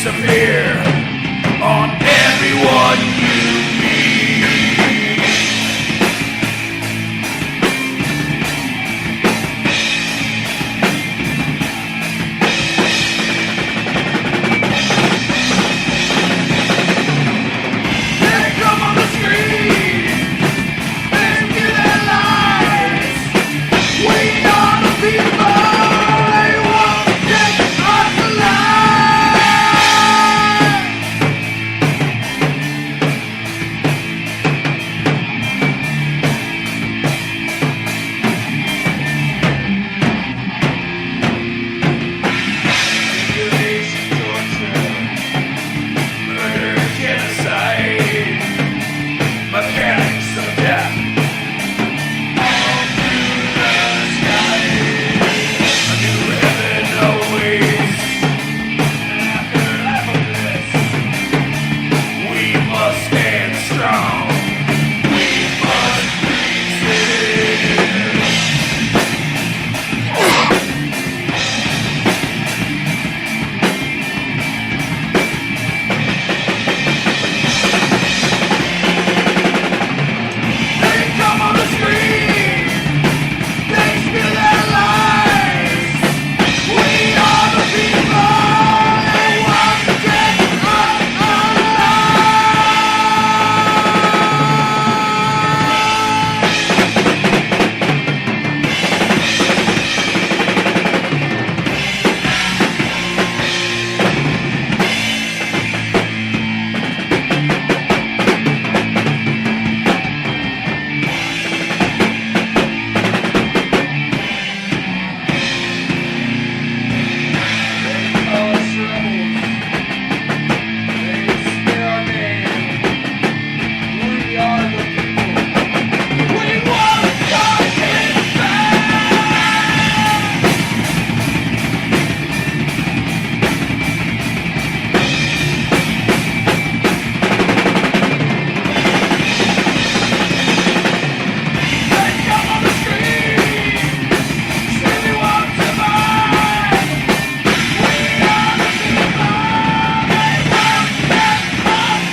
severe on everyone you meet. They come on the street, they give their lives. We are the people, they want to take us alive. Manipulation, torture, murder, genocide, mechanics of death. All through the sky, a new heaven awaits. An afterlife of bliss. We must stand strong. We must resist. They come on the street, they spill their lives. We are the people, they want to take us alive. They call us rebels, they spit our name. We are the people, we want to start it back. They come on the street, say they want to survive. We are the people, they want to take us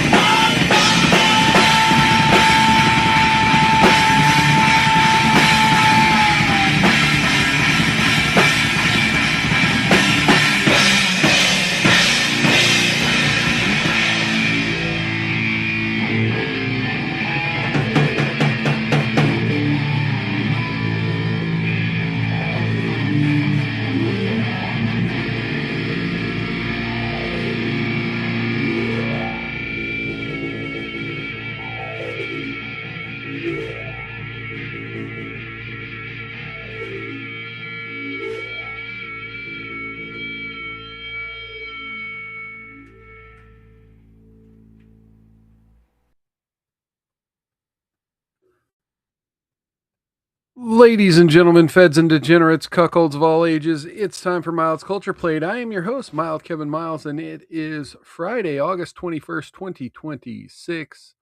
Ladies and gentlemen, feds and degenerates, cuckolds of all ages, it's time for Miles Culture Plate. I am your host, Mild Kevin Miles, and it is Friday, August 21st, 2026.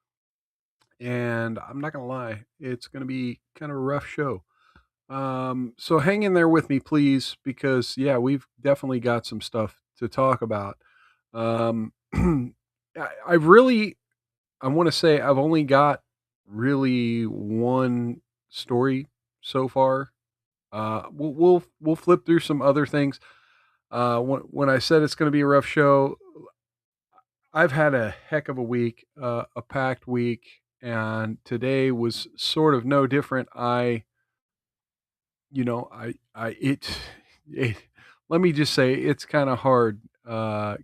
And I'm not going to lie, it's going to be kind of a rough show. So hang in there with me, please, because, yeah, we've definitely got some stuff to talk about. Um, I really, I want to say I've only got really one story so far. We'll flip through some other things. When I said it's going to be a rough show, I've had a heck of a week, a packed week, and today was sort of no different. It, it let me just say it's kind of hard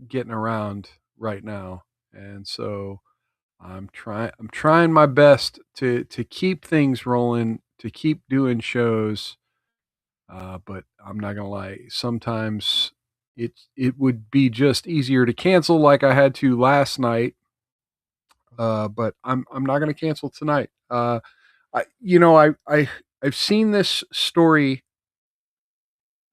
getting around right now, and so I'm trying my best to keep things rolling, to keep doing shows. But I'm not gonna lie, sometimes it would be just easier to cancel like I had to last night. But I'm not gonna cancel tonight. I've seen this story,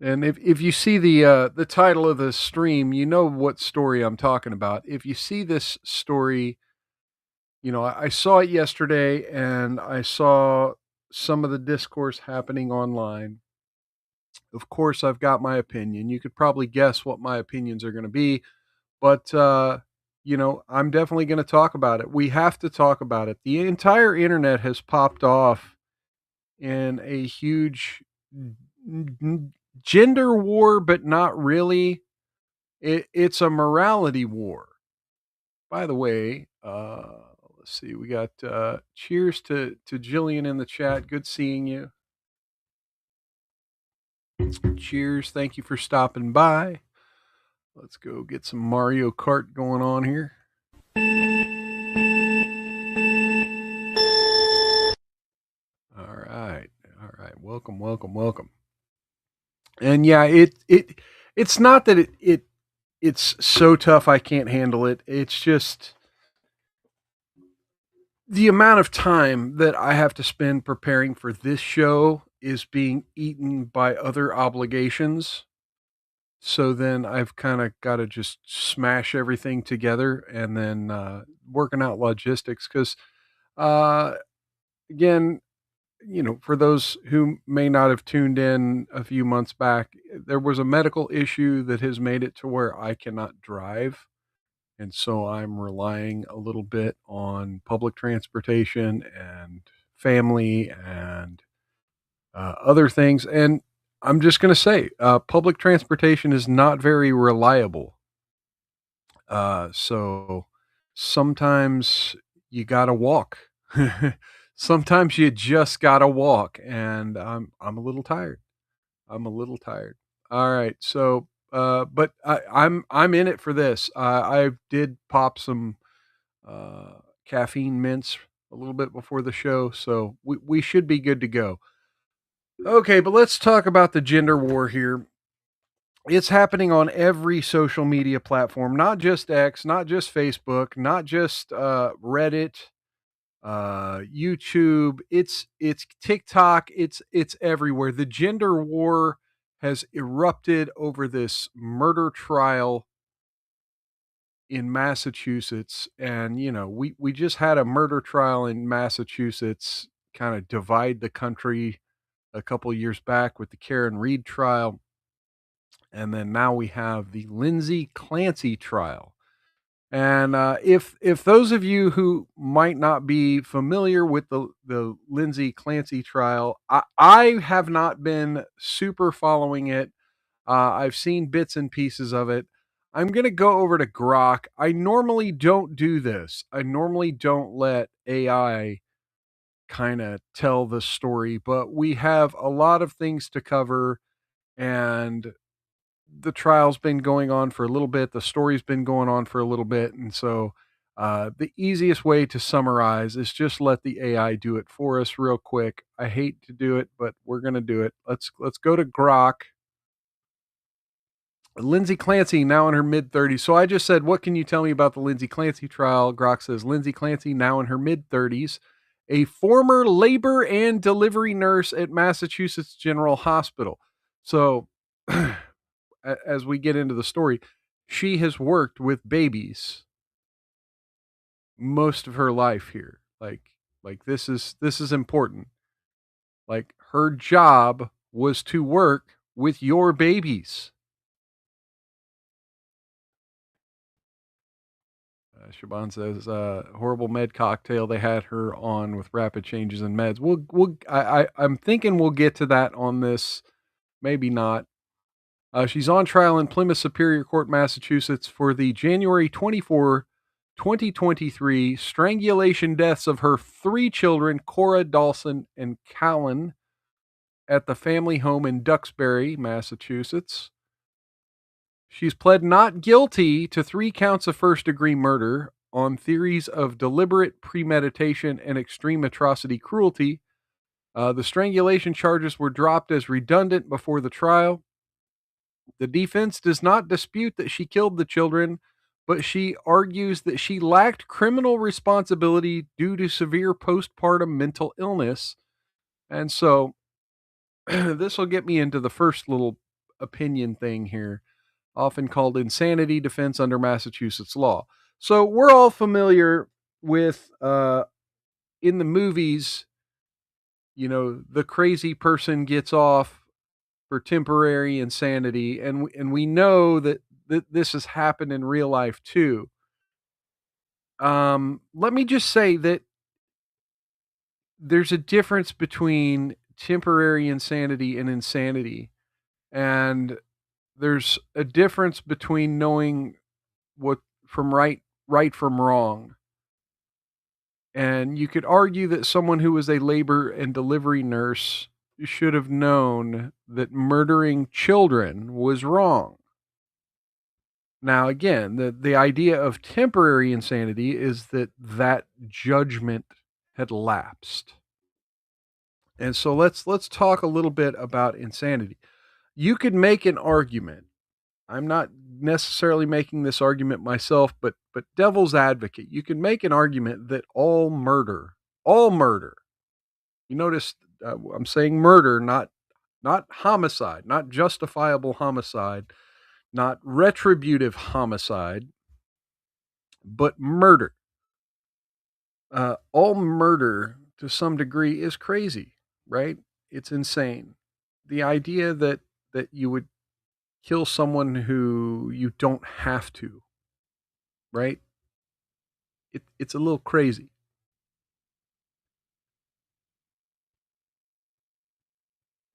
and if you see the title of the stream, you know what story I'm talking about. If you see this story, I saw it yesterday, and I saw some of the discourse happening online. Of course, I've got my opinion. You could probably guess what my opinions are going to be. But, I'm definitely going to talk about it. We have to talk about it. The entire internet has popped off in a huge gender war, but not really. It's a morality war. By the way, let's see. We got cheers to Jillian in the chat. Good seeing you. Cheers. Thank you for stopping by. Let's go get some Mario Kart going on here. All right. All right. Welcome, welcome, welcome. And yeah, it's not that it's so tough I can't handle it. It's just the amount of time that I have to spend preparing for this show is being eaten by other obligations. So then I've kind of got to just smash everything together and then working out logistics because uh, again, for those who may not have tuned in a few months back, there was a medical issue that has made it to where I cannot drive. And so I'm relying a little bit on public transportation and family and other things. And I'm just going to say, public transportation is not very reliable. So sometimes you got to walk. Sometimes you just got to walk, and I'm a little tired. I'm a little tired. All right. So, but I'm in it for this. I did pop some uh, caffeine mints a little bit before the show, so we should be good to go. Okay, but let's talk about the gender war here. It's happening on every social media platform, not just X, not just Facebook, not just Reddit, YouTube. It's TikTok. It's everywhere. The gender war has erupted over this murder trial in Massachusetts, and we just had a murder trial in Massachusetts kind of divide the country a couple years back with the Karen Reed trial, and then now we have the Lindsay Clancy trial. And if those of you who might not be familiar with the Lindsay Clancy trial, I have not been super following it. I've seen bits and pieces of it. I'm gonna go over to Grok. I normally don't do this. I normally don't let AI kind of tell the story, but we have a lot of things to cover, and the trial's been going on for a little bit. The story's been going on for a little bit. And so the easiest way to summarize is just let the AI do it for us real quick. I hate to do it, but we're going to do it. Let's go to Grok. Lindsay Clancy, now in her mid 30s. So I just said, what can you tell me about the Lindsay Clancy trial? Grok says, Lindsay Clancy, now in her mid 30s, a former labor and delivery nurse at Massachusetts General Hospital. So as we get into the story, she has worked with babies most of her life here. Like this is important. Like her job was to work with your babies. Shaban says, horrible med cocktail they had her on with rapid changes in meds. I'm thinking we'll get to that on this. Maybe not. She's on trial in Plymouth Superior Court, Massachusetts for the January 24, 2023 strangulation deaths of her three children, Cora, Dawson, and Callan, at the family home in Duxbury, Massachusetts. She's pled not guilty to 3 counts of first-degree murder on theories of deliberate premeditation and extreme atrocity cruelty. The strangulation charges were dropped as redundant before the trial. The defense does not dispute that she killed the children, but she argues that she lacked criminal responsibility due to severe postpartum mental illness. And so this will get me into the first little opinion thing here, often called insanity defense under Massachusetts law. So we're all familiar with in the movies, the crazy person gets off for temporary insanity, and we know that this has happened in real life too. Let me just say that there's a difference between temporary insanity and insanity. And there's a difference between knowing what from right from wrong. And you could argue that someone who was a labor and delivery nurse should have known that murdering children was wrong. Now, again, the idea of temporary insanity is that judgment had lapsed. And so let's talk a little bit about insanity. You could make an argument. I'm not necessarily making this argument myself, but devil's advocate, you can make an argument that all murder. You notice I'm saying murder, not homicide, not justifiable homicide, not retributive homicide, but murder. All murder to some degree is crazy, right? It's insane. The idea that you would kill someone who you don't have to, right? It's a little crazy.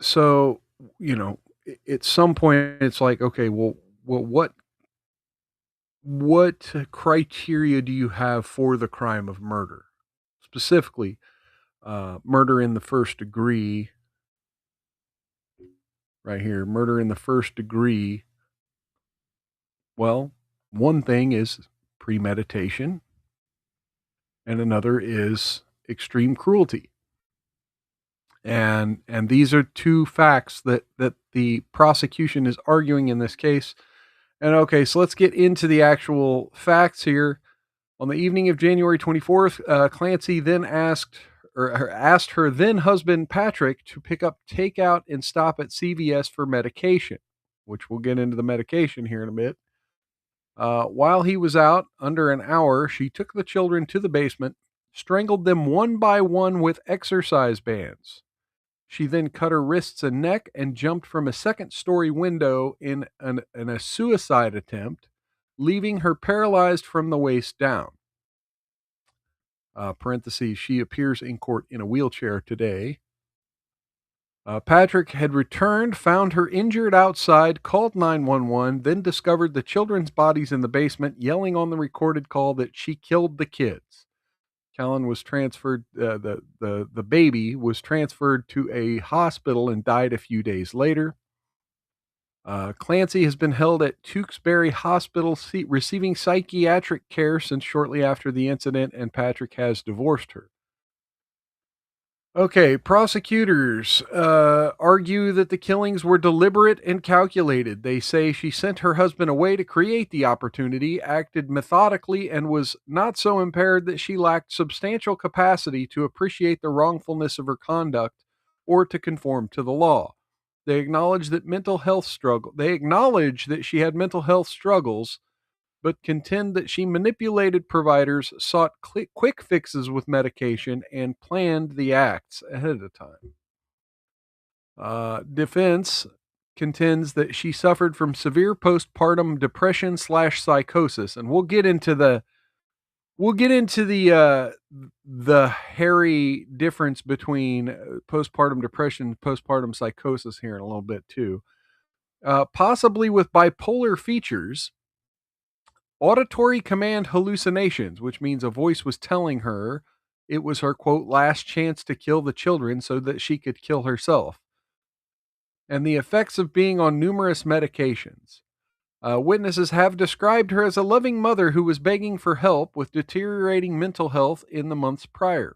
So, you know, at some point it's like, okay, well, what criteria do you have for the crime of murder? Specifically, murder in the first degree, right here, murder in the first degree. Well, one thing is premeditation, and another is extreme cruelty. And these are two facts that the prosecution is arguing in this case. And okay, so let's get into the actual facts here. On the evening of January 24th, Clancy then asked her then husband Patrick to pick up takeout and stop at CVS for medication, which we'll get into the medication here in a bit. While he was out under an hour, she took the children to the basement, strangled them one by one with exercise bands. She then cut her wrists and neck and jumped from a second-story window in a suicide attempt, leaving her paralyzed from the waist down. Parentheses, she appears in court in a wheelchair today. Patrick had returned, found her injured outside, called 911, then discovered the children's bodies in the basement, yelling on the recorded call that she killed the kids. Callan was transferred. The baby was transferred to a hospital and died a few days later. Clancy has been held at Tewksbury Hospital receiving psychiatric care since shortly after the incident, and Patrick has divorced her. Okay, prosecutors argue that the killings were deliberate and calculated. They say she sent her husband away to create the opportunity, acted methodically, and was not so impaired that she lacked substantial capacity to appreciate the wrongfulness of her conduct or to conform to the law. They acknowledge that They acknowledge that she had mental health struggles, but contend that she manipulated providers, sought quick fixes with medication, and planned the acts ahead of time. Defense contends that she suffered from severe postpartum depression / psychosis, and we'll get into the hairy difference between postpartum depression and postpartum psychosis here in a little bit too. Possibly with bipolar features, auditory command hallucinations, which means a voice was telling her it was her, quote, last chance to kill the children so that she could kill herself, and the effects of being on numerous medications. Witnesses have described her as a loving mother who was begging for help with deteriorating mental health in the months prior.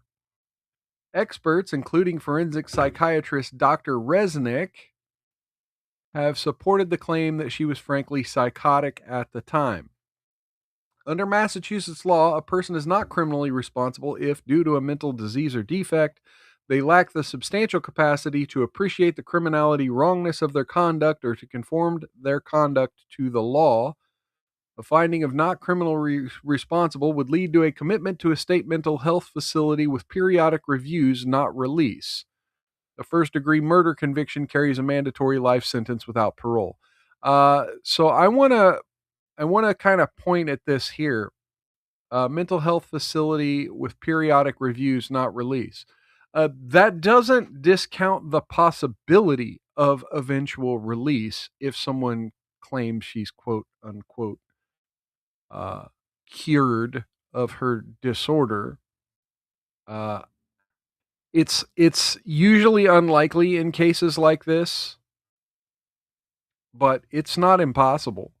Experts, including forensic psychiatrist Dr. Resnick, have supported the claim that she was frankly psychotic at the time. Under Massachusetts law, a person is not criminally responsible if, due to a mental disease or defect, they lack the substantial capacity to appreciate the criminality wrongness of their conduct or to conform their conduct to the law. A finding of not criminally responsible would lead to a commitment to a state mental health facility with periodic reviews, not release. A first-degree murder conviction carries a mandatory life sentence without parole. So I want to I want to kind of point at this here. Mental health facility with periodic reviews not release. That doesn't discount the possibility of eventual release if someone claims she's quote unquote uh, cured of her disorder. Uh, it's usually unlikely in cases like this, but it's not impossible.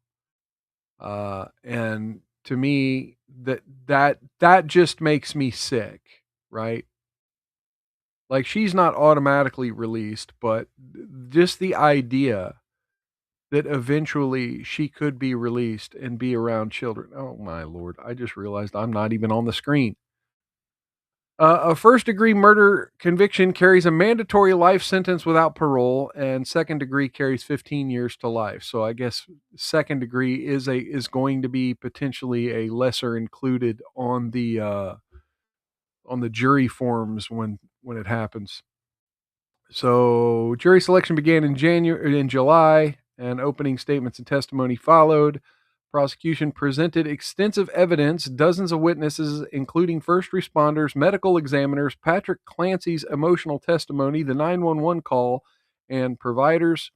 And to me, that just makes me sick, right? Like she's not automatically released, but just the idea that eventually she could be released and be around children. Oh my lord! I just realized I'm not even on the screen. A first degree murder conviction carries a mandatory life sentence without parole, and second degree carries 15 years to life. So I guess second degree is going to be potentially a lesser included on the jury forms when it happens. So jury selection began in July, and opening statements and testimony followed. Prosecution presented extensive evidence, dozens of witnesses, including first responders, medical examiners, Patrick Clancy's emotional testimony, the 911 call, and providers.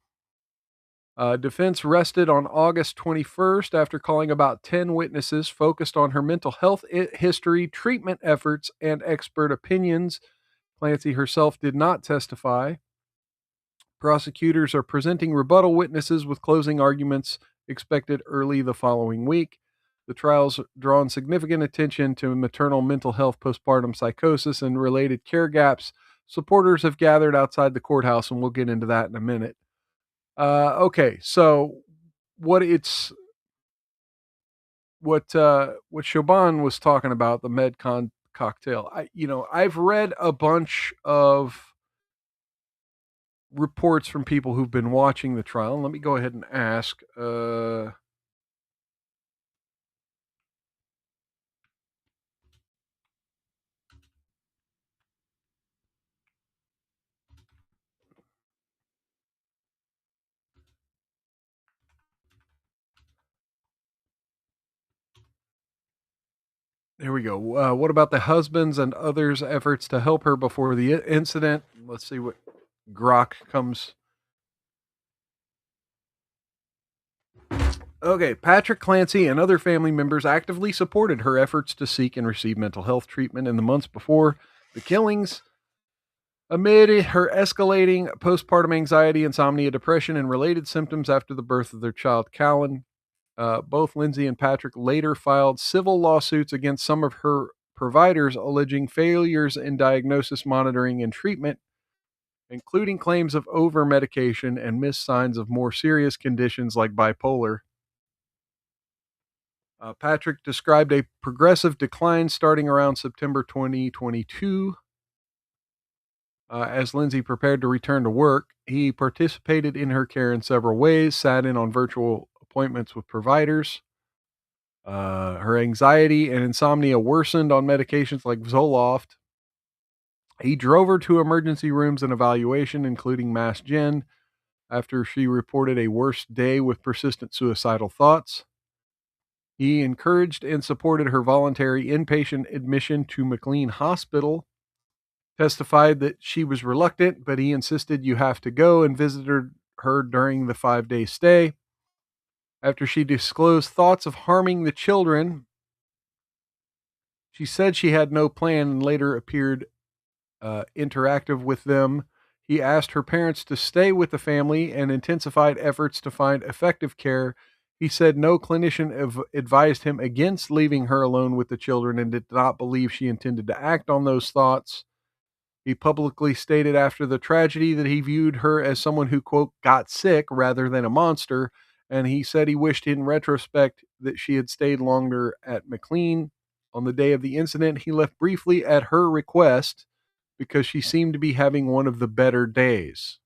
Defense rested on August 21st after calling about 10 witnesses focused on her mental health history, treatment efforts, and expert opinions. Clancy herself did not testify. Prosecutors are presenting rebuttal witnesses with closing arguments expected early the following week. The trial's drawn significant attention to maternal mental health, postpartum psychosis, and related care gaps. Supporters have gathered outside the courthouse, and we'll get into that in a minute. Okay, so what it's what Shaban was talking about, the MedCon cocktail. I've read a bunch of reports from people who've been watching the trial. Let me go ahead and ask. Here we go. What about the husband's and others' efforts to help her before the incident? Let's see what Grok comes. Okay, Patrick Clancy and other family members actively supported her efforts to seek and receive mental health treatment in the months before the killings. Amid her escalating postpartum anxiety, insomnia, depression, and related symptoms after the birth of their child, Callan, both Lindsay and Patrick later filed civil lawsuits against some of her providers, alleging failures in diagnosis, monitoring, and treatment, including claims of over medication and missed signs of more serious conditions like bipolar. Patrick described a progressive decline starting around September 2022. As Lindsay prepared to return to work, he participated in her care in several ways, sat in on virtual appointments with providers. Her anxiety and insomnia worsened on medications like Zoloft. He drove her to emergency rooms and evaluation, including Mass Gen, after she reported a worse day with persistent suicidal thoughts. He encouraged and supported her voluntary inpatient admission to McLean Hospital, testified that she was reluctant, but he insisted you have to go, and visited her during the 5-day stay. After she disclosed thoughts of harming the children, she said she had no plan and later appeared interactive with them. He asked her parents to stay with the family and intensified efforts to find effective care. He said no clinician advised him against leaving her alone with the children and did not believe she intended to act on those thoughts. He publicly stated after the tragedy that he viewed her as someone who, quote, got sick rather than a monster. And he said he wished in retrospect that she had stayed longer at McLean. On the day of the incident, he left briefly at her request because she seemed to be having one of the better days.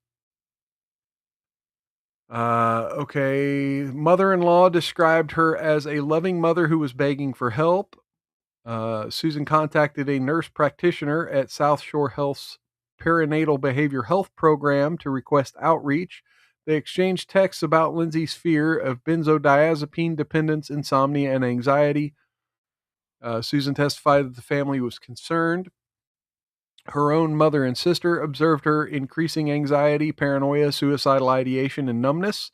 Okay. Mother-in-law described her as a loving mother who was begging for help. Susan contacted a nurse practitioner at South Shore Health's perinatal behavior health program to request outreach. They exchanged texts about Lindsay's fear of benzodiazepine dependence, insomnia, and anxiety. Susan testified that the family was concerned. Her own mother and sister observed her increasing anxiety, paranoia, suicidal ideation, and numbness.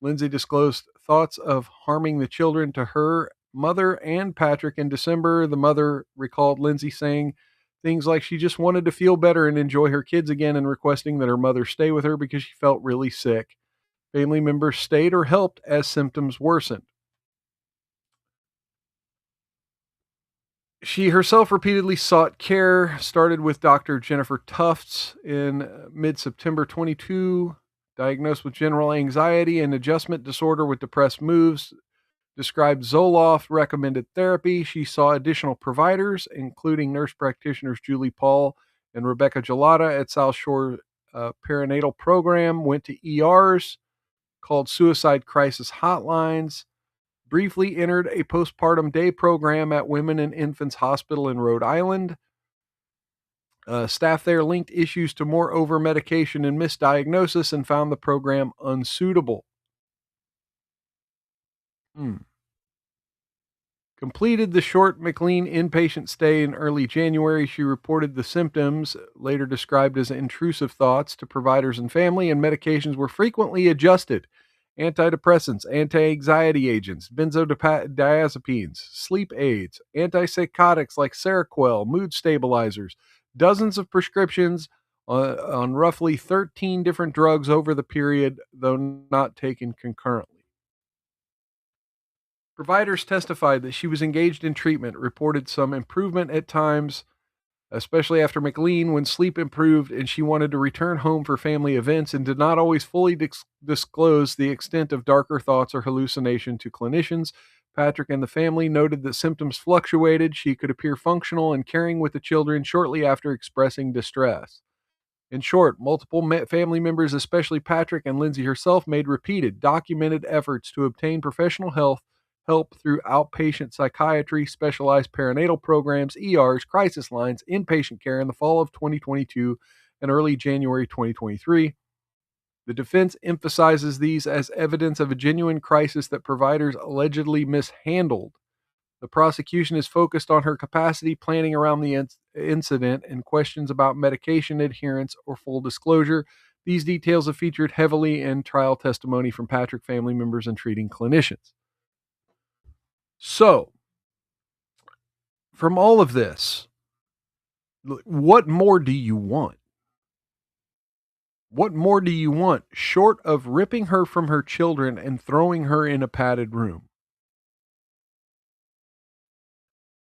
Lindsay disclosed thoughts of harming the children to her mother and Patrick in December. The mother recalled Lindsay saying things like she just wanted to feel better and enjoy her kids again and requesting that her mother stay with her because she felt really sick. Family members stayed or helped as symptoms worsened. She herself repeatedly sought care, started with Dr. Jennifer Tufts in mid September 22, diagnosed with general anxiety and adjustment disorder with depressed moods, described Zoloft, recommended therapy. She saw additional providers, including nurse practitioners Julie Paul and Rebecca Gelada at South Shore Perinatal Program, went to ERs, called suicide crisis hotlines, briefly entered a postpartum day program at Women and Infants Hospital in Rhode Island. Staff there linked issues to more over medication and misdiagnosis and found the program unsuitable. Completed the short McLean inpatient stay in early January. She reported the symptoms, later described as intrusive thoughts, to providers and family, and medications were frequently adjusted. Antidepressants, anti-anxiety agents, benzodiazepines, sleep aids, antipsychotics like Seroquel, mood stabilizers, dozens of prescriptions on roughly 13 different drugs over the period, though not taken concurrently. Providers testified that she was engaged in treatment, reported some improvement at times, especially after McLean, when sleep improved and she wanted to return home for family events, and did not always fully disclose the extent of darker thoughts or hallucination to clinicians. Patrick and the family noted that symptoms fluctuated. She could appear functional and caring with the children shortly after expressing distress. In short, multiple family members, especially Patrick and Lindsay herself, made repeated, documented efforts to obtain professional help through outpatient psychiatry, specialized perinatal programs, ERs, crisis lines, inpatient care in the fall of 2022 and early January 2023. The defense emphasizes these as evidence of a genuine crisis that providers allegedly mishandled. The prosecution is focused on her capacity planning around the incident and questions about medication adherence or full disclosure. These details have featured heavily in trial testimony from Patrick family members and treating clinicians. So, from all of this, what more do you want? What more do you want short of ripping her from her children and throwing her in a padded room?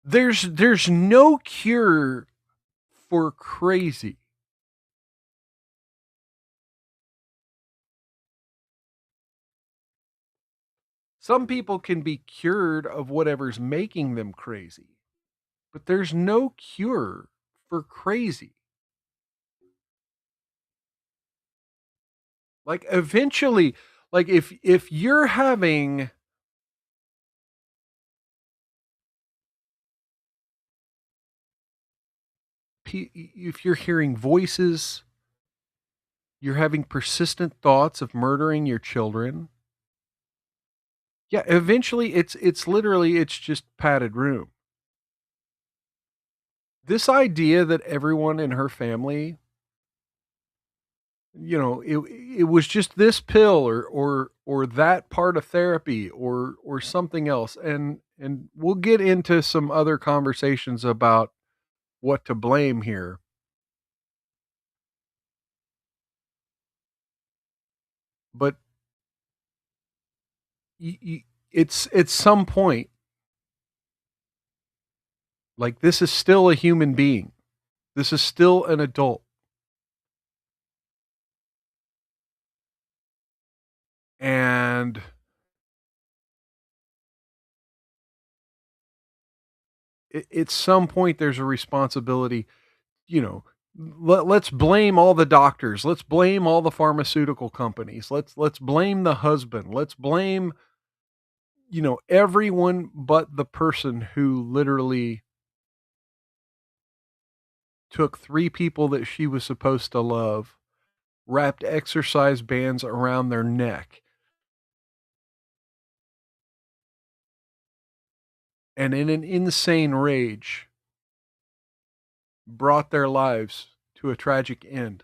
There's no cure for crazy. Some people can be cured of whatever's making them crazy, but there's no cure for crazy. Like eventually, like if you're having if you're hearing voices, you're having persistent thoughts of murdering your children. Yeah, eventually it's literally it's just padded room. This idea that everyone in her family, it was just this pill or that part of therapy or something else, and we'll get into some other conversations about what to blame here. But it's at some point, like, this is still a human being. This is still an adult. And at some point, there's a responsibility, you know. Let's blame all the doctors. Let's blame all the pharmaceutical companies. Let's blame the husband. Let's blame, everyone but the person who literally took three people that she was supposed to love wrapped exercise bands around their neck, and in an insane rage brought their lives to a tragic end.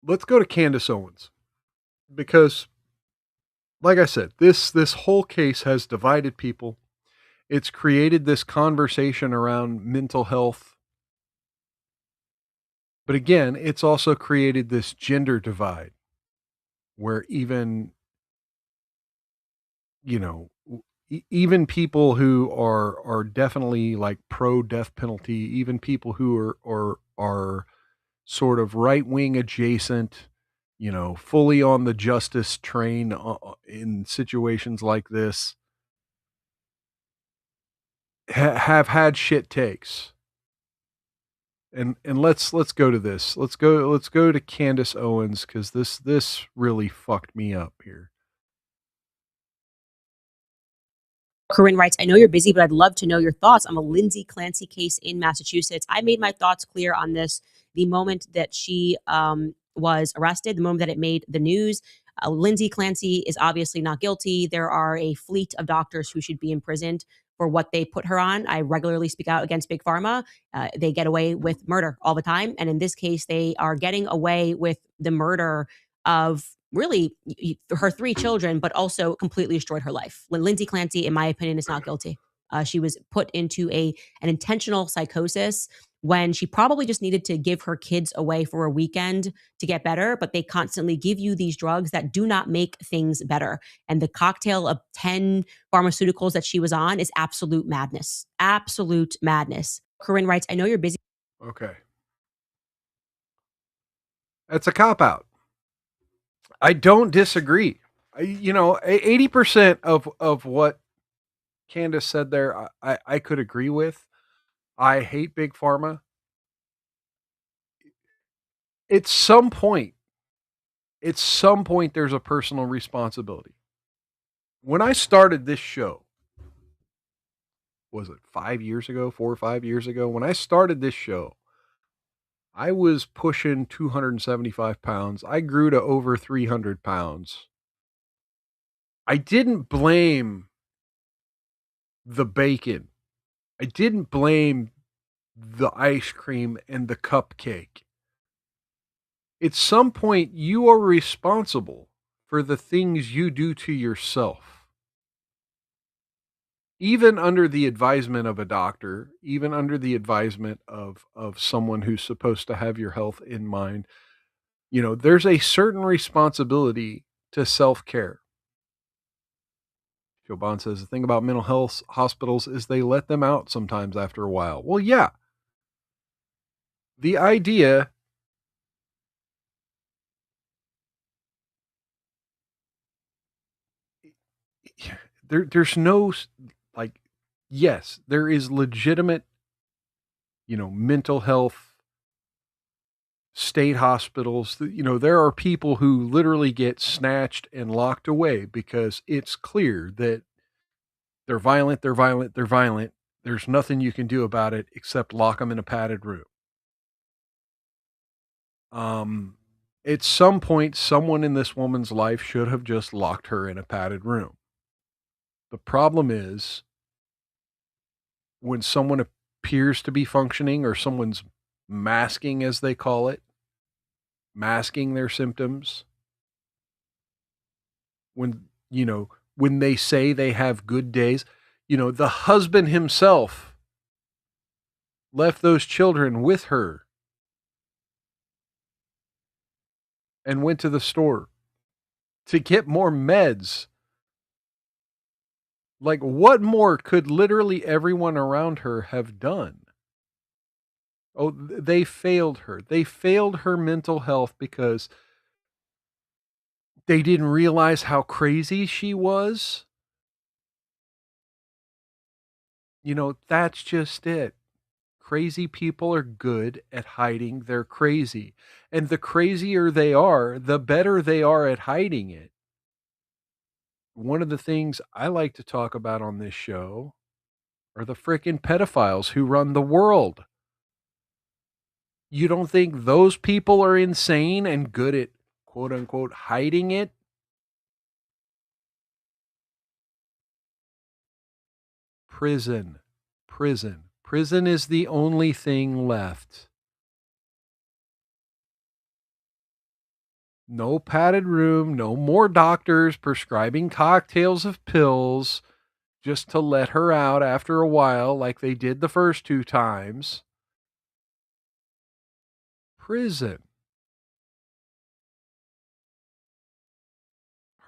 Let's go to Candace Owens because, like I said, this whole case has divided people. It's created this conversation around mental health, but again, it's also created this gender divide where even, you know, even people who are definitely like pro death penalty, even people who are sort of right wing adjacent, fully on the justice train in situations like this, have had shit takes. And let's go to this. Let's go to Candace Owens because this really fucked me up here. Corinne writes, I know you're busy, but I'd love to know your thoughts on the Lindsay Clancy case in Massachusetts. I made my thoughts clear on this the moment that she was arrested, the moment that it made the news. Lindsay Clancy is obviously not guilty. There are a fleet of doctors who should be imprisoned for what they put her on. I regularly speak out against Big Pharma. They get away with murder all the time. And in this case, they are getting away with the murder of really her three children, but also completely destroyed her life. Lindsay Clancy, in my opinion, is not guilty. She was put into an intentional psychosis when she probably just needed to give her kids away for a weekend to get better, but they constantly give you these drugs that do not make things better. And the cocktail of 10 pharmaceuticals that she was on is absolute madness. Absolute madness. Corinne writes, I know you're busy. Okay. That's a cop out. I don't disagree. 80% of what Candace said there, I could agree with. I hate Big Pharma. At some point, there's a personal responsibility. When I started this show, was it 5 years ago, 4 or 5 years ago? When I started this show, I was pushing 275 pounds. I grew to over 300 pounds. I didn't blame the bacon. I didn't blame the ice cream and the cupcake. At some point, you are responsible for the things you do to yourself. Even under the advisement of a doctor, even under the advisement of someone who's supposed to have your health in mind, there's a certain responsibility to self-care. Joe Bond says the thing about mental health hospitals is they let them out sometimes after a while. Well, yeah. The idea there's no like yes, there is legitimate, mental health state hospitals. There are people who literally get snatched and locked away because it's clear that they're violent, they're violent, they're violent. There's nothing you can do about it except lock them in a padded room. At some point, someone in this woman's life should have just locked her in a padded room. The problem is when someone appears to be functioning or someone's masking, as they call it, masking their symptoms, when they say they have good days, the husband himself left those children with her and went to the store to get more meds. Like, what more could literally everyone around her have done? Oh, they failed her. They failed her mental health because they didn't realize how crazy she was. That's just it. Crazy people are good at hiding they're crazy. And the crazier they are, the better they are at hiding it. One of the things I like to talk about on this show are the frickin' pedophiles who run the world. You don't think those people are insane and good at quote unquote hiding it? Prison. Prison is the only thing left. No padded room, no more doctors prescribing cocktails of pills just to let her out after a while, like they did the first 2 times. Prison.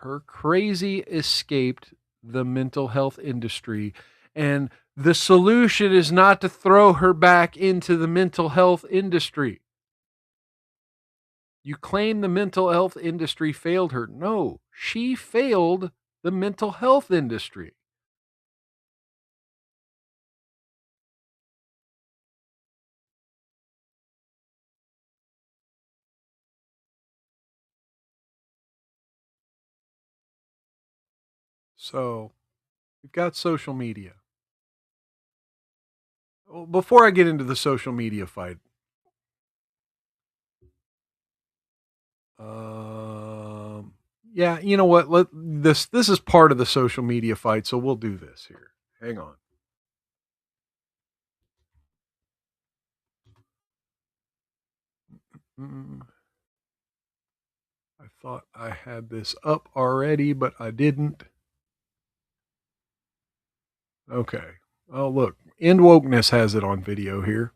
Her crazy escaped the mental health industry, and the solution is not to throw her back into the mental health industry. You claim the mental health industry failed her. No, she failed the mental health industry. So, we've got social media. Before I get into the social media fight, yeah, you know what? This is part of the social media fight, so we'll do this here. Hang on. I thought I had this up already, but I didn't. Okay. Oh, look. End Wokeness has it on video here.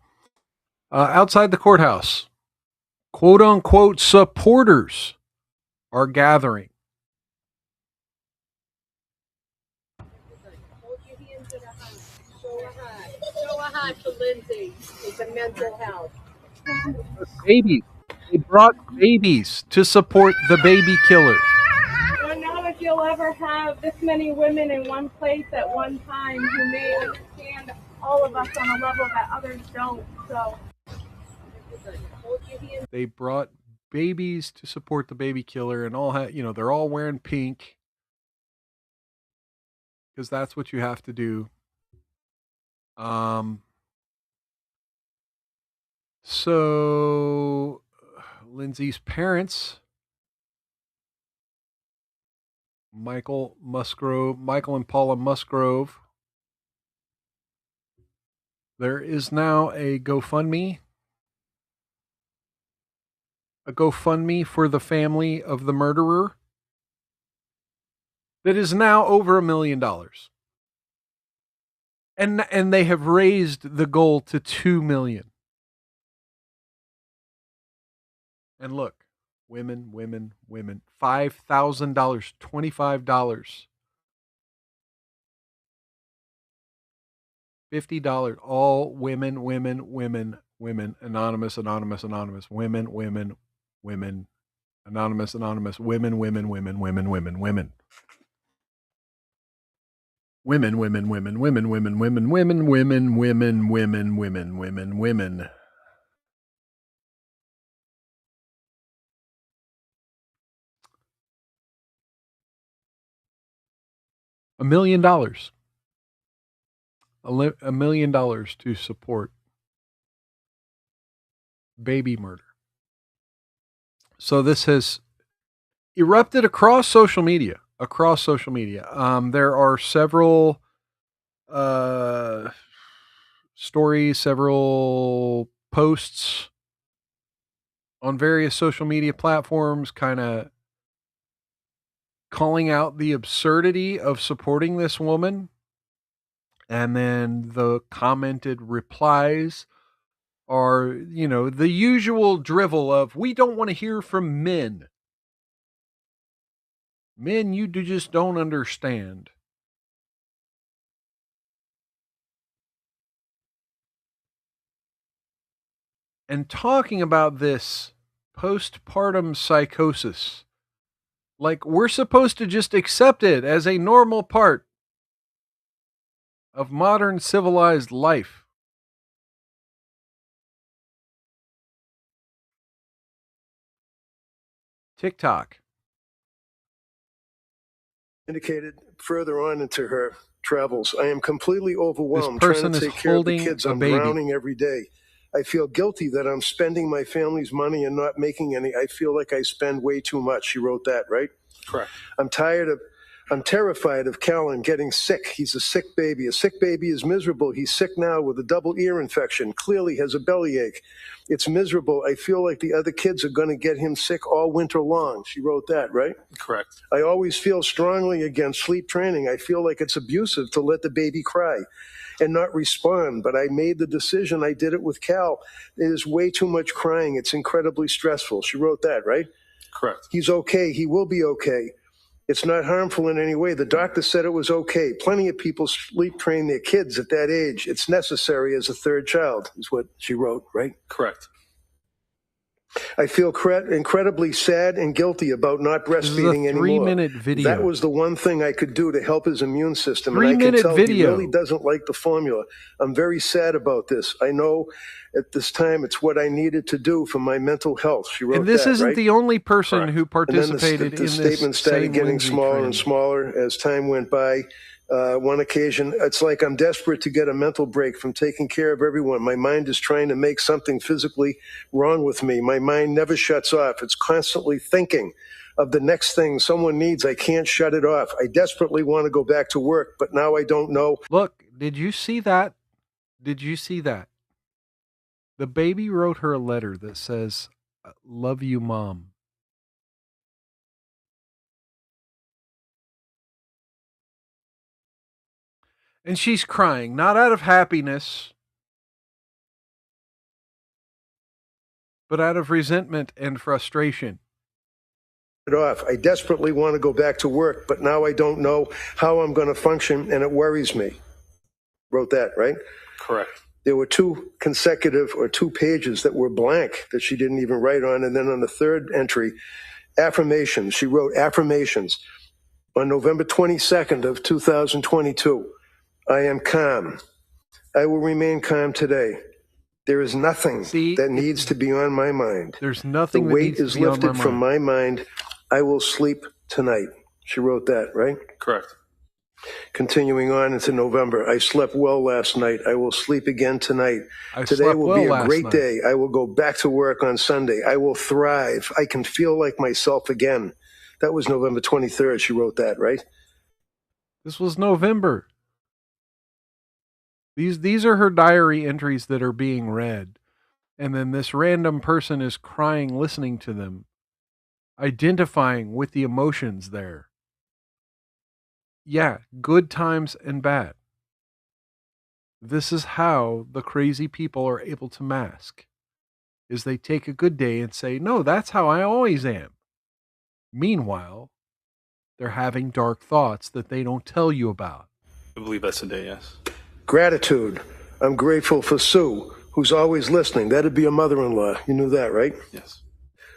Outside the courthouse, quote unquote supporters are gathering. Hold your hands in a hug. Show a hug. Show a hug to Lindsay with the mental health. Babies. They brought babies to support the baby killer. I don't know if you'll ever have this many women in one place at one time who may understand all of us on a level that others don't. So, hold your hands. They brought babies to support the baby killer, and they're all wearing pink because that's what you have to do. So Lindsay's parents, Michael and Paula Musgrove. There is now a GoFundMe for the family of the murderer that is now over $1 million. And they have raised the goal to 2 million. And look, women, $5,000, $25, $50, all women, anonymous, women, anonymous, women. Women. $1 million. $1 million to support baby murder. So this has erupted across social media. There are several stories, several posts on various social media platforms kind of calling out the absurdity of supporting this woman. And then the commented replies are, the usual drivel of, we don't want to hear from men. Men, you just don't understand. And talking about this postpartum psychosis, like we're supposed to just accept it as a normal part of modern civilized life. TikTok indicated further on into her travels, I am completely overwhelmed This person trying to is take care of the holding kids. a I'm baby. drowning every day. I feel guilty that I'm spending my family's money and not making any. I feel like I spend way too much. She wrote that, right? Correct. I'm terrified of Callan getting sick. He's a sick baby. A sick baby is miserable. He's sick now with a double ear infection, clearly has a bellyache. It's miserable. I feel like the other kids are going to get him sick all winter long. She wrote that, right? Correct. I always feel strongly against sleep training. I feel like it's abusive to let the baby cry and not respond, but I made the decision. I did it with Cal. It is way too much crying. It's incredibly stressful. She wrote that, right? Correct. He's okay. He will be okay. It's not harmful in any way. The doctor said it was okay. Plenty of people sleep train their kids at that age. It's necessary as a third child, is what she wrote, right? Correct. I feel incredibly sad and guilty about not breastfeeding anymore. 3-minute video. That was the one thing I could do to help his immune system. 3-minute and I can tell video. he really doesn't like the formula. I'm very sad about this. I know at this time it's what I needed to do for my mental health. She wrote And this that, isn't right? the only person Correct. who And participated then the in this statement started same getting Lindsay smaller training. and smaller as time went by. One occasion, it's like I'm desperate to get a mental break from taking care of everyone. My mind is trying to make something physically wrong with me. My mind never shuts off. It's constantly thinking of the next thing someone needs. I can't shut it off. I desperately want to go back to work, but now I don't know. Look, did you see that? Did you see that? The baby wrote her a letter that says, "Love you, Mom." And she's crying, not out of happiness, but out of resentment and frustration. It off. I desperately want to go back to work, but now I don't know how I'm going to function, and it worries me. Wrote that, right? Correct. There were two pages that were blank that she didn't even write on. And then on the third entry, affirmations. She wrote affirmations. On November 22nd of 2022, I am calm. I will remain calm today. There is nothing that needs to be on my mind. There's nothing The that weight needs to is be on lifted my from mind. my mind. I will sleep tonight. She wrote that, right? Correct. Continuing on into November, I slept well last night. I will sleep again tonight. I Today slept will well be a last great night. day. I will go back to work on Sunday. I will thrive. I can feel like myself again. That was November 23rd. She wrote that, right? This was November. These are her diary entries that are being read. And then this random person is crying listening to them, identifying with the emotions there. Yeah, good times and bad. This is how the crazy people are able to mask, is they take a good day and say, no, that's how I always am. Meanwhile, they're having dark thoughts that they don't tell you about. I believe that's the day, yes. Gratitude. I'm grateful for Sue, who's always listening. That'd be a mother-in-law. You knew that, right? Yes.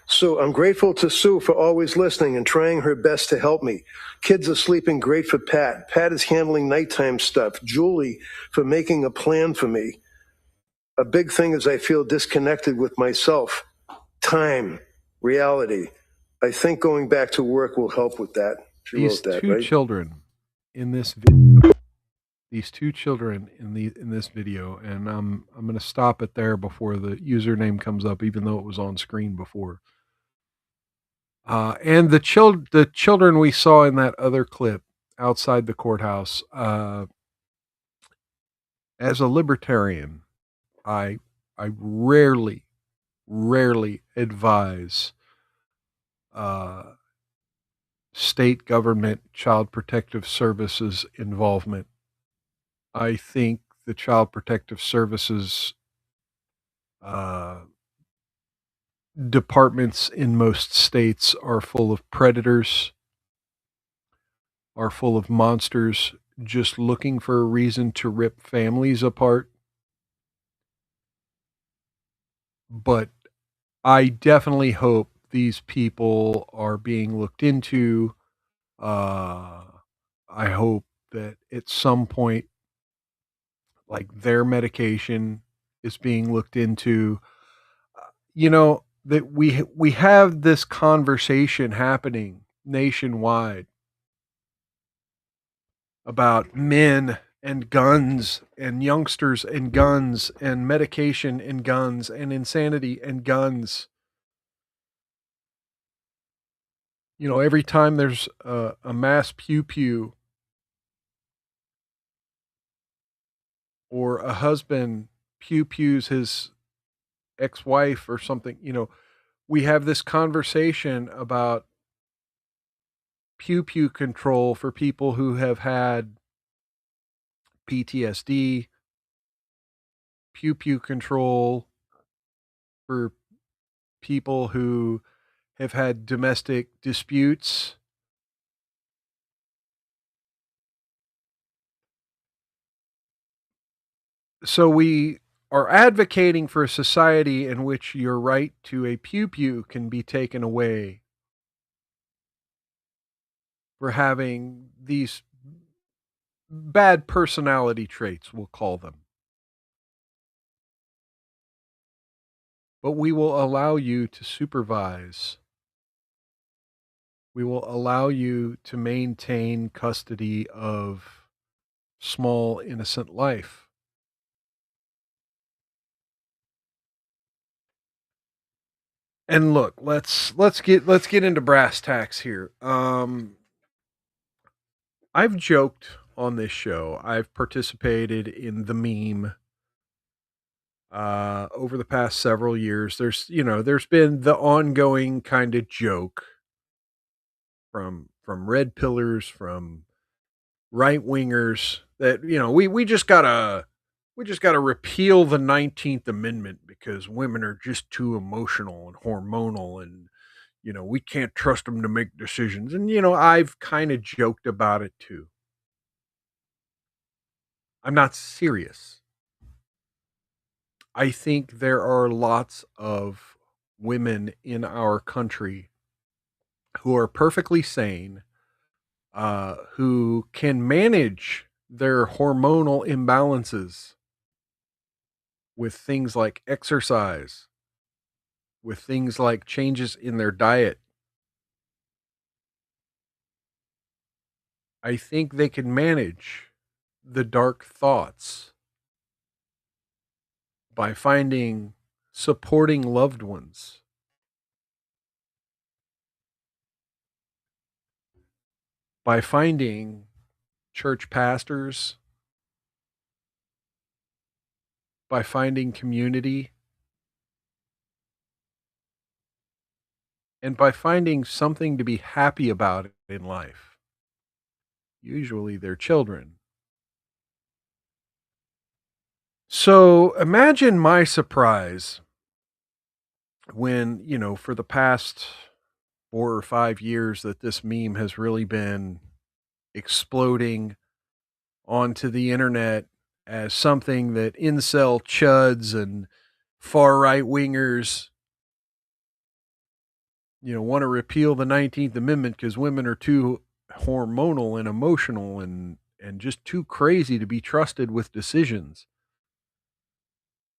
Sue, I'm grateful to Sue for always listening and trying her best to help me. Kids are sleeping great for Pat. Pat is handling nighttime stuff. Julie for making a plan for me. A big thing is I feel disconnected with myself. Time, reality. I think going back to work will help with that. She These wrote that, two right? children in this video. These two children in this video, and I'm going to stop it there before the username comes up, even though it was on screen before. And the children we saw in that other clip outside the courthouse. As a libertarian, I rarely advise state government child protective services involvement. I think the child protective services departments in most states are full of predators, are full of monsters just looking for a reason to rip families apart. But I definitely hope these people are being looked into. I hope that at some point, like, their medication is being looked into. You know, that we have this conversation happening nationwide about men and guns and youngsters and guns and medication and guns and insanity and guns. Every time there's a mass pew pew or a husband pew pews his ex-wife or something, we have this conversation about pew pew control for people who have had PTSD, pew pew control for people who have had domestic disputes. So we are advocating for a society in which your right to a pew pew can be taken away for having these bad personality traits, we'll call them. But we will allow you to supervise. We will allow you to maintain custody of small innocent life. And look, let's get into brass tacks here. I've joked on this show. I've participated in the meme over the past several years. There's been the ongoing kind of joke from red pillars, from right wingers that we just gotta repeal the 19th Amendment because women are just too emotional and hormonal, and we can't trust them to make decisions. And I've kind of joked about it too. I'm not serious. I think there are lots of women in our country who are perfectly sane, who can manage their hormonal imbalances with things like exercise, with things like changes in their diet. I think they can manage the dark thoughts by finding supporting loved ones, by finding church pastors, by finding community, and by finding something to be happy about in life, usually their children. So imagine my surprise when, for the past 4 or 5 years that this meme has really been exploding onto the internet as something that incel chuds and far right wingers, want to repeal the 19th Amendment because women are too hormonal and emotional and just too crazy to be trusted with decisions.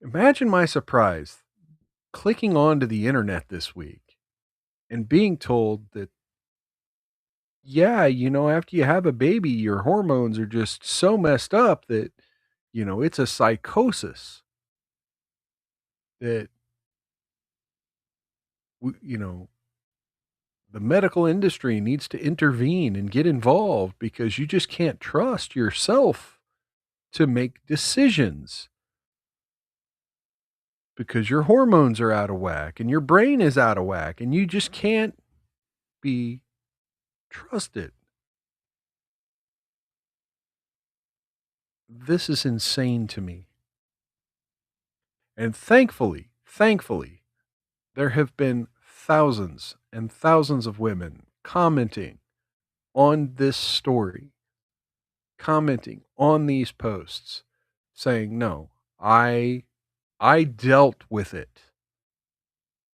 Imagine my surprise clicking onto the internet this week and being told that, yeah, after you have a baby, your hormones are just so messed up that, it's a psychosis that, you know, the medical industry needs to intervene and get involved because you just can't trust yourself to make decisions because your hormones are out of whack and your brain is out of whack and you just can't be trusted. This is insane to me. And thankfully, there have been thousands and thousands of women commenting on this story, commenting on these posts, saying, no, I dealt with it.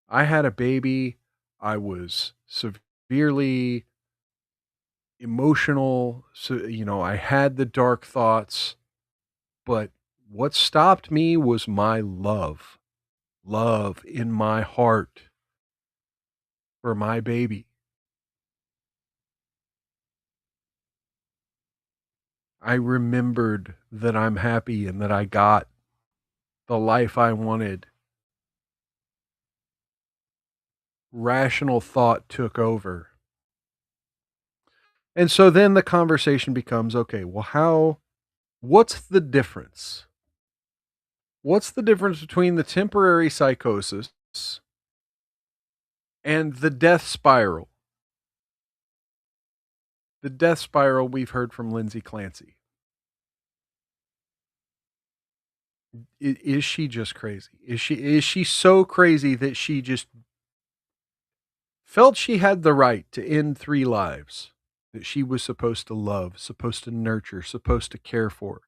I had a baby. I was severely emotional. So, I had the dark thoughts, but what stopped me was my love in my heart for my baby. I remembered that I'm happy and that I got the life I wanted. Rational thought took over. And so then the conversation becomes, okay, well, what's the difference? What's the difference between the temporary psychosis and the death spiral? The death spiral we've heard from Lindsay Clancy. Is she just crazy? Is she so crazy that she just felt she had the right to end 3 lives that she was supposed to love, supposed to nurture, supposed to care for?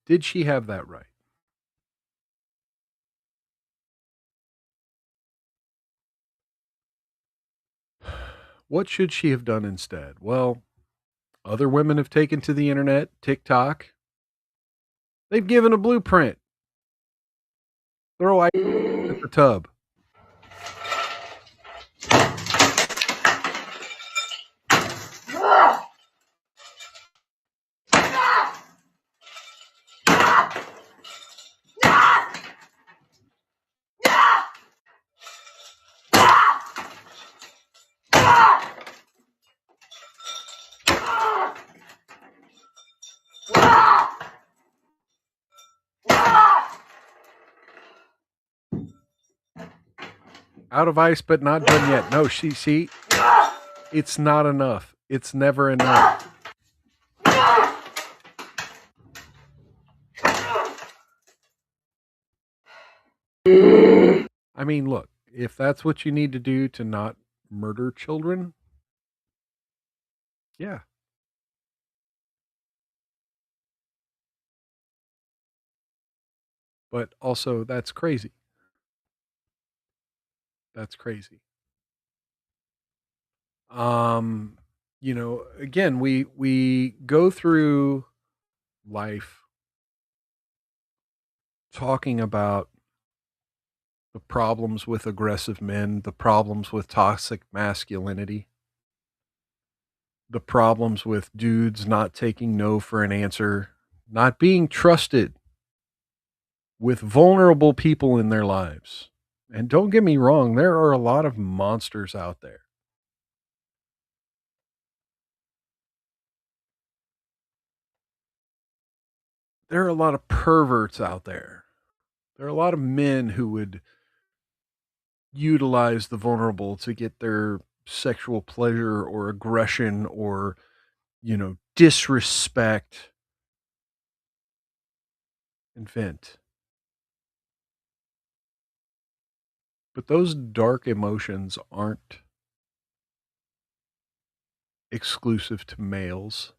Did she have that right? What should she have done instead? Well, other women have taken to the internet, TikTok. They've given a blueprint. Throw ice at the tub. Out of ice, but not done yet. No, see, it's not enough. It's never enough. I mean, look, if that's what you need to do to not murder children, yeah. But also, that's crazy. That's crazy. Again, we go through life talking about the problems with aggressive men, the problems with toxic masculinity, the problems with dudes not taking no for an answer, not being trusted with vulnerable people in their lives. And don't get me wrong, there are a lot of monsters out there. There are a lot of perverts out there. There are a lot of men who would utilize the vulnerable to get their sexual pleasure or aggression or, disrespect and vent. But those dark emotions aren't exclusive to males.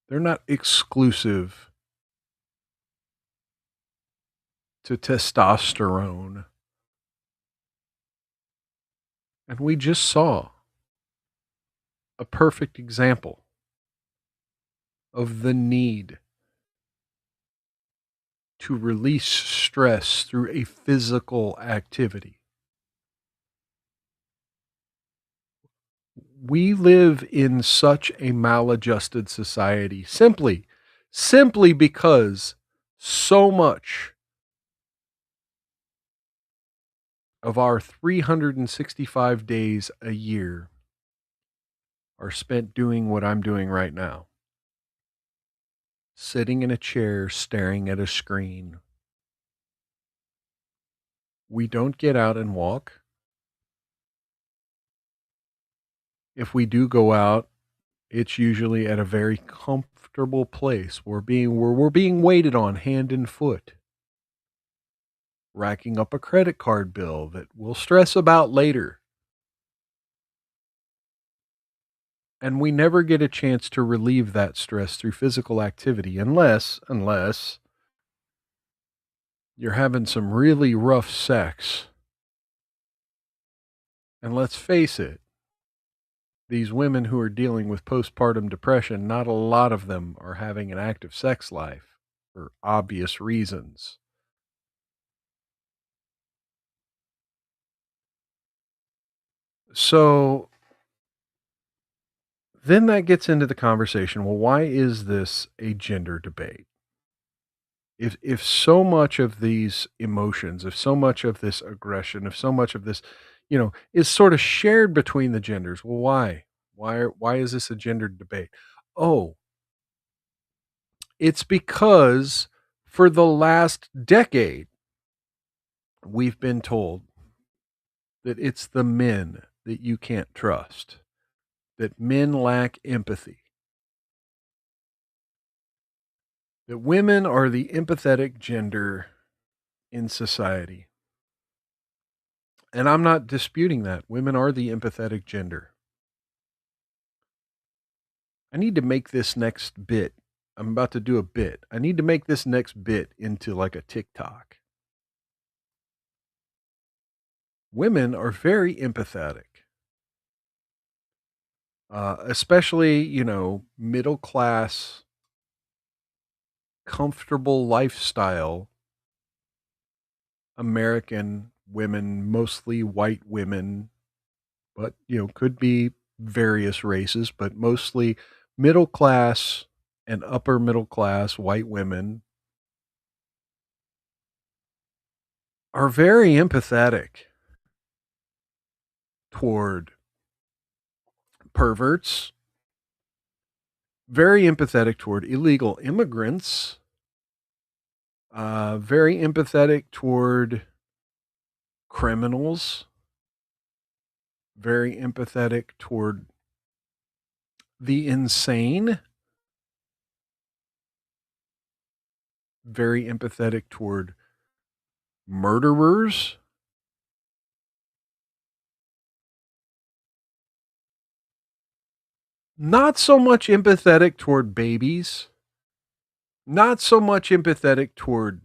They're not exclusive to testosterone. And we just saw a perfect example of the need to release stress through a physical activity. We live in such a maladjusted society simply because so much of our 365 days a year are spent doing what I'm doing right now. Sitting in a chair, staring at a screen. We don't get out and walk. If we do go out, it's usually at a very comfortable place. We're being waited on hand and foot, racking up a credit card bill that we'll stress about later. And we never get a chance to relieve that stress through physical activity unless you're having some really rough sex. And let's face it, these women who are dealing with postpartum depression, not a lot of them are having an active sex life for obvious reasons. So then that gets into the conversation. Well, why is this a gender debate? If so much of these emotions, if so much of this aggression, if so much of this, is sort of shared between the genders, well, why? Why is this a gender debate? Oh, it's because for the last decade, we've been told that it's the men that you can't trust, that men lack empathy, that women are the empathetic gender in society. And I'm not disputing that. Women are the empathetic gender. I need to make this next bit. I'm about to do a bit. I need to make this next bit into like a TikTok. Women are very empathetic. Especially, middle class, comfortable lifestyle American women, mostly white women, but, could be various races, but mostly middle class and upper middle class white women are very empathetic toward perverts, very empathetic toward illegal immigrants, very empathetic toward criminals, very empathetic toward the insane, very empathetic toward murderers. Not so much empathetic toward babies, not so much empathetic toward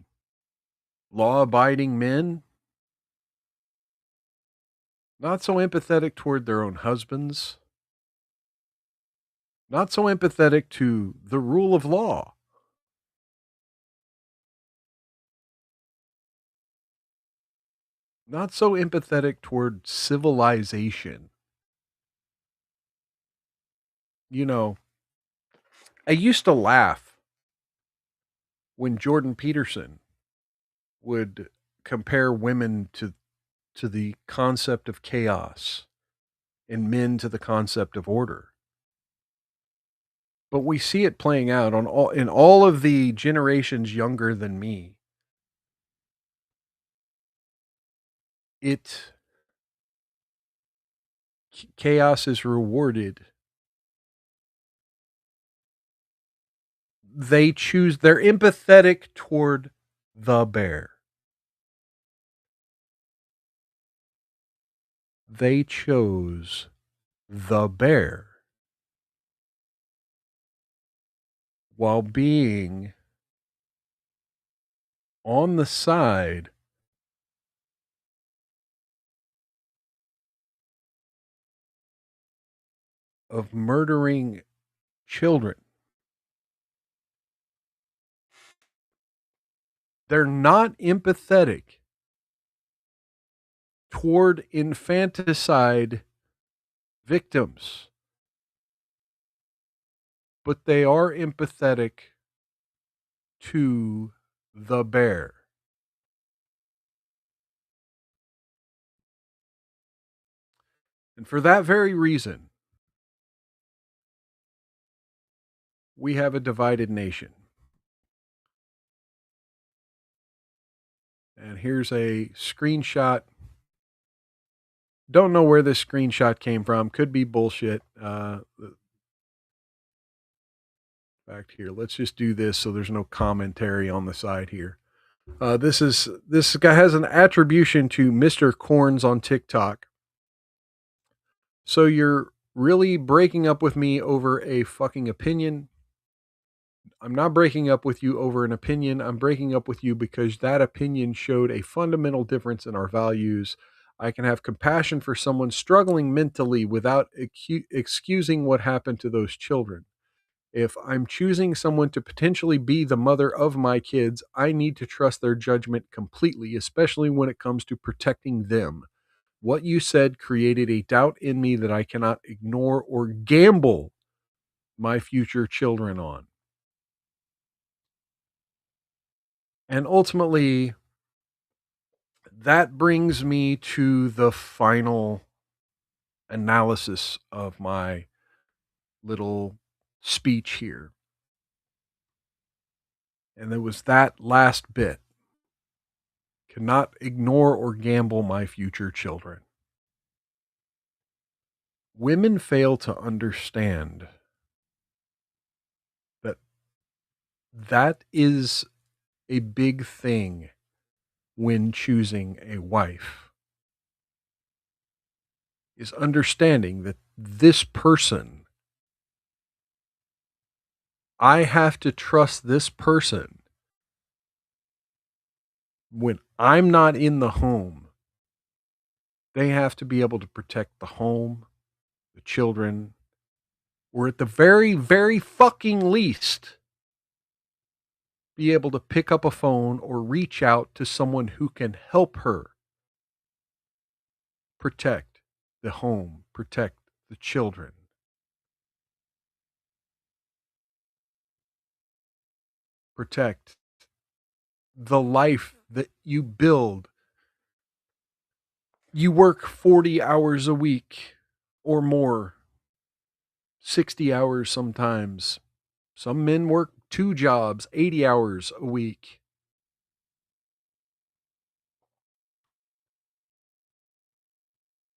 law-abiding men, not so empathetic toward their own husbands, not so empathetic to the rule of law. Not so empathetic toward civilization. I used to laugh when Jordan Peterson would compare women to the concept of chaos and men to the concept of order. But we see it playing out in all of the generations younger than me. Chaos is rewarded. They're empathetic toward the bear. They chose the bear while being on the side of murdering children. They're not empathetic toward infanticide victims, but they are empathetic to the bear. And for that very reason, we have a divided nation. And here's a screenshot. Don't know where this screenshot came from. Could be bullshit. Back here. Let's just do this so there's no commentary on the side here. This guy has an attribution to Mr. Corns on TikTok. So you're really breaking up with me over a fucking opinion. I'm not breaking up with you over an opinion. I'm breaking up with you because that opinion showed a fundamental difference in our values. I can have compassion for someone struggling mentally without excusing what happened to those children. If I'm choosing someone to potentially be the mother of my kids, I need to trust their judgment completely, especially when it comes to protecting them. What you said created a doubt in me that I cannot ignore or gamble my future children on. And ultimately, that brings me to the final analysis of my little speech here. And it was that last bit. Cannot ignore or gamble my future children. Women fail to understand that that is a big thing when choosing a wife, is understanding that this person, I have to trust this person when I'm not in the home. They have to be able to protect the home, the children, or at the very, very fucking least, be able to pick up a phone or reach out to someone who can help her protect the home, protect the children. Protect the life that you build. You work 40 hours a week or more, 60 hours sometimes. Some men work 2 jobs, 80 hours a week.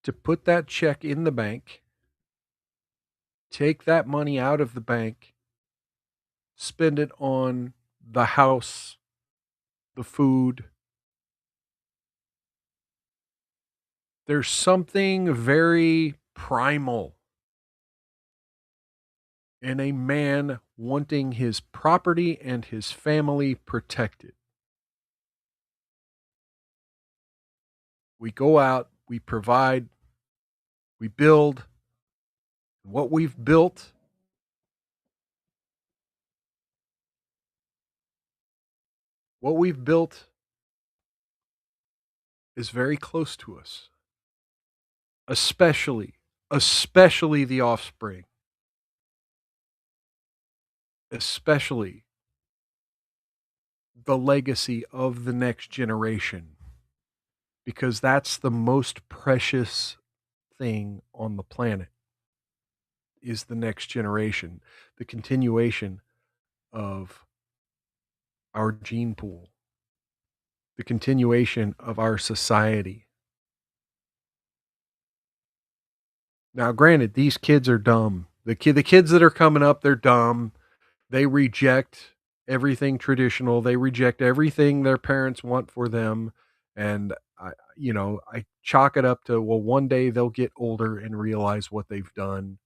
To put that check in the bank, take that money out of the bank, spend it on the house, the food. There's something very primal in a man wanting his property and his family protected. We go out, we provide, we build. What we've built is very close to us. Especially the offspring. Especially the legacy of the next generation. Because that's the most precious thing on the planet, is the next generation, the continuation of our gene pool, the continuation of our society. Now, granted, these kids are dumb. The kids that are coming up, they're dumb. They reject everything traditional. They reject everything their parents want for them. And I chalk it up to, well, one day they'll get older and realize what they've done.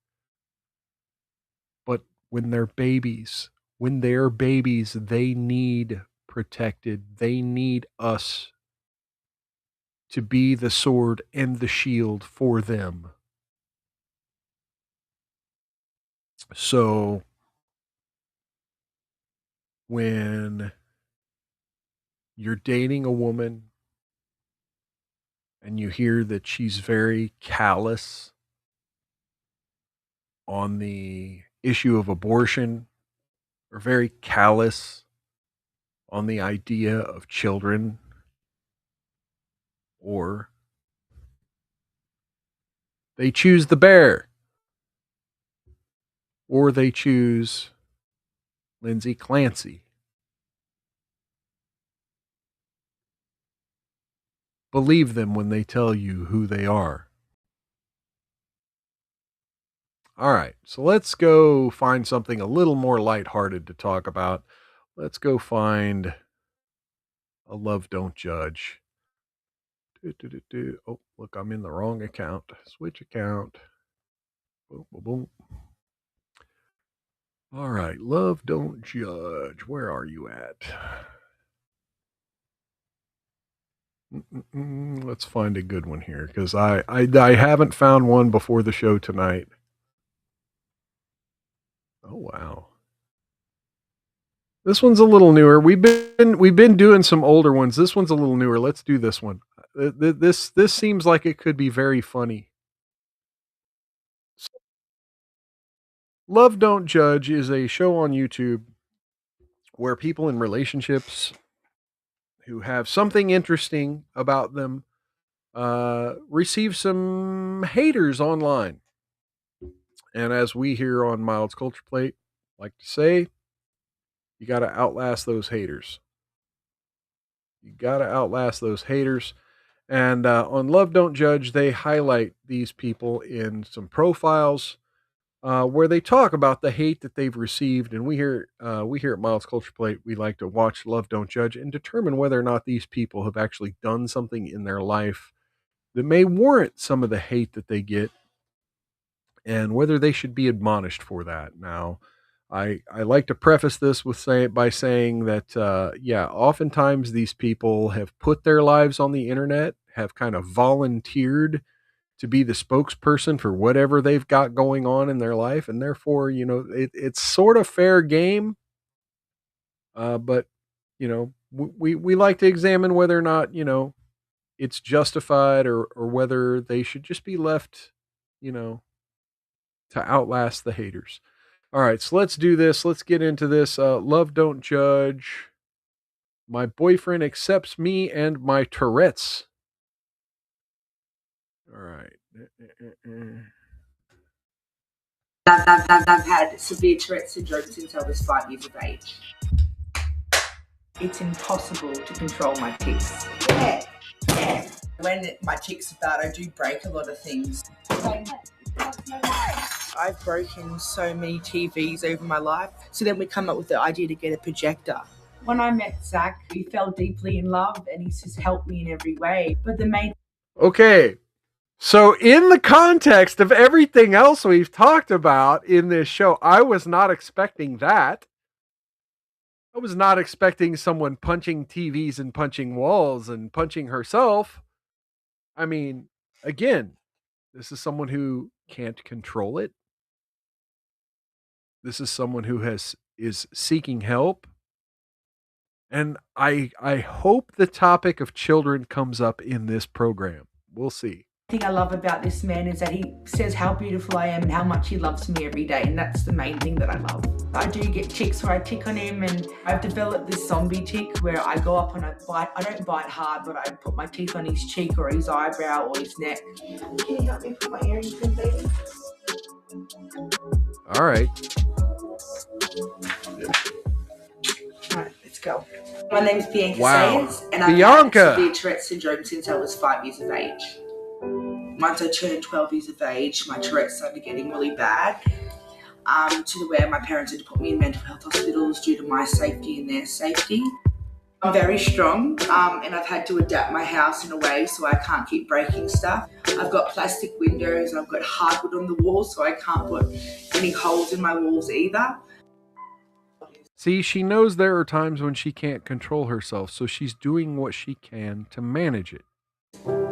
But when they're babies, they need protected. They need us to be the sword and the shield for them. So when you're dating a woman and you hear that she's very callous on the issue of abortion, or very callous on the idea of children, or they choose the bear, or they choose Lindsay Clancy, believe them when they tell you who they are. All right, so let's go find something a little more lighthearted to talk about. Let's go find a Love Don't Judge. Oh, look, I'm in the wrong account. Switch account. Boom, boom, boom. All right, Love Don't Judge. Where are you at? Let's find a good one here, because I haven't found one before the show tonight. Oh wow. This one's a little newer. We've been doing some older ones. This one's a little newer. Let's do this one. This seems like it could be very funny. Love Don't Judge is a show on YouTube where people in relationships who have something interesting about them receive some haters online. And as we here on Mild's Culture Plate like to say, you got to outlast those haters. You got to outlast those haters. And on Love Don't Judge, they highlight these people in some profiles where they talk about the hate that they've received. And we here at Miles Culture Plate, we like to watch Love Don't Judge and determine whether or not these people have actually done something in their life that may warrant some of the hate that they get, and whether they should be admonished for that. Now, I like to preface this by saying that oftentimes these people have put their lives on the internet, have kind of volunteered to be the spokesperson for whatever they've got going on in their life, and therefore, it's sort of fair game. But we like to examine whether or not it's justified, or whether they should just be left, to outlast the haters. All right, so let's do this. Let's get into this. Love Don't Judge. My boyfriend accepts me and my Tourette's. All right. I've had severe Tourette syndrome since I was 5 years of age. It's impossible to control my tics. Yeah. When my tics are bad, I do break a lot of things. I've broken so many TVs over my life. So then we come up with the idea to get a projector. When I met Zach, we fell deeply in love, and he's just helped me in every way. But the main... Okay. So in the context of everything else we've talked about in this show, I was not expecting that. I was not expecting someone punching TVs and punching walls and punching herself. I mean, again, this is someone who can't control it. This is someone who is seeking help. And I hope the topic of children comes up in this program. We'll see. thing I love about this man is that he says how beautiful I am and how much he loves me every day, and that's the main thing that I love. I do get tics where I tick on him, and I've developed this zombie tick where I go up and I bite. I don't bite hard, but I put my teeth on his cheek or his eyebrow or his neck. Can you help me put my earrings in, baby? All right. Alright, let's go. My name's Bianca Wow. Sayers, and I've Bianca. had severe Tourette syndrome since I was 5 years of age. Once I turned 12 years of age, my Tourette started getting really bad, to the where my parents had to put me in mental health hospitals due to my safety and their safety. I'm very strong, and I've had to adapt my house in a way so I can't keep breaking stuff. I've got plastic windows, and I've got hardwood on the walls, so I can't put any holes in my walls either. See, she knows there are times when she can't control herself, so she's doing what she can to manage it.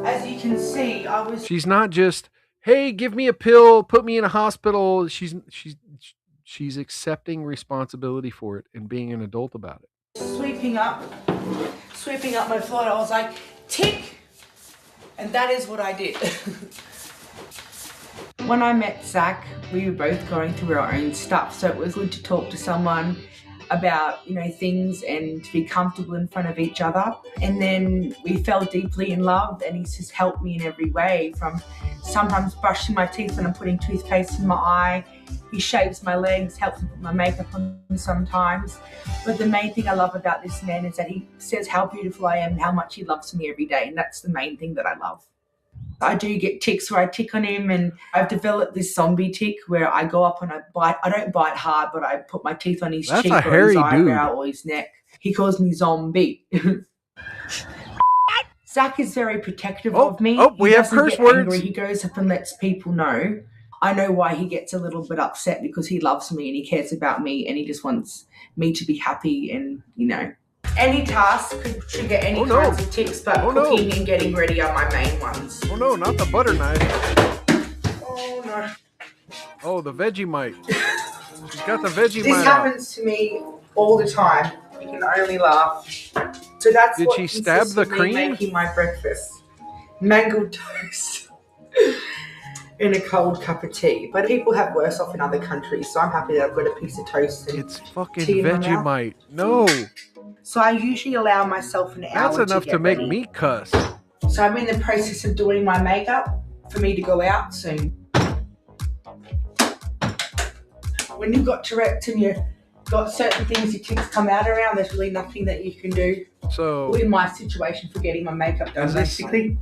As you can see, She's not just, hey, give me a pill, put me in a hospital. She's accepting responsibility for it and being an adult about it. sweeping up my floor. I was like, tick! And that is what I did. When I met Zach, we were both going through our own stuff, so it was good to talk to someone about, things and to be comfortable in front of each other. And then we fell deeply in love, and he's just helped me in every way, from sometimes brushing my teeth when I'm putting toothpaste in my eye. He shaves my legs, helps me put my makeup on sometimes. But the main thing I love about this man is that he says how beautiful I am and how much he loves me every day, and that's the main thing that I love. I do get tics where I tick on him, and I've developed this zombie tick where I go up and I bite. I don't bite hard, but I put my teeth on his cheek or his eyebrow or his neck. He calls me zombie. Zach is very protective of me. We have curse words. Angry. He goes up and lets people know. I know why he gets a little bit upset, because he loves me and he cares about me and he just wants me to be happy, and Any task could trigger any kinds of tics, but cooking and getting ready are my main ones. Oh no, not the butter knife. Oh no. Oh, the Vegemite. She's got the Vegemite. This happens to me all the time. You can only laugh. So that's Did what she stab consists the of me cream? making my breakfast. mangled toast and a cold cup of tea. But people have worse off in other countries, so I'm happy that I've got a piece of toast and It's fucking tea in my mouth. Vegemite. No, So I usually allow myself an that's hour enough to to get make ready. me cuss. So I'm in the process of doing my makeup for me to go out soon. When you've got Tourette's and you've got certain things your tics come out around, there's really nothing that you can do. So In my situation for getting my makeup done, Is this- basically.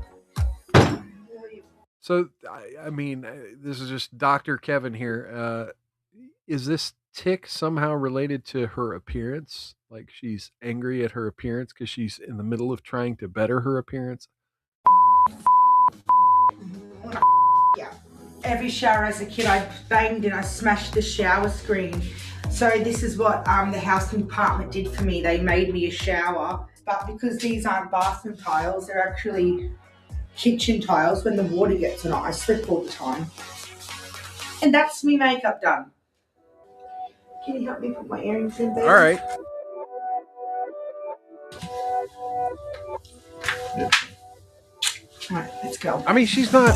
So, I mean, this is just Dr. Kevin here. Is this tick somehow related to her appearance? Like she's angry at her appearance because she's in the middle of trying to better her appearance? Yeah. Every shower as a kid, I banged and I smashed the shower screen. So this is what the housing department did for me. They made me a shower, but because these aren't bathroom tiles, they're actually kitchen tiles. When the water gets on it, I slip all the time. And that's me makeup done. Can you help me put my earrings in, baby? All right. All right, let's go. I mean, she's not.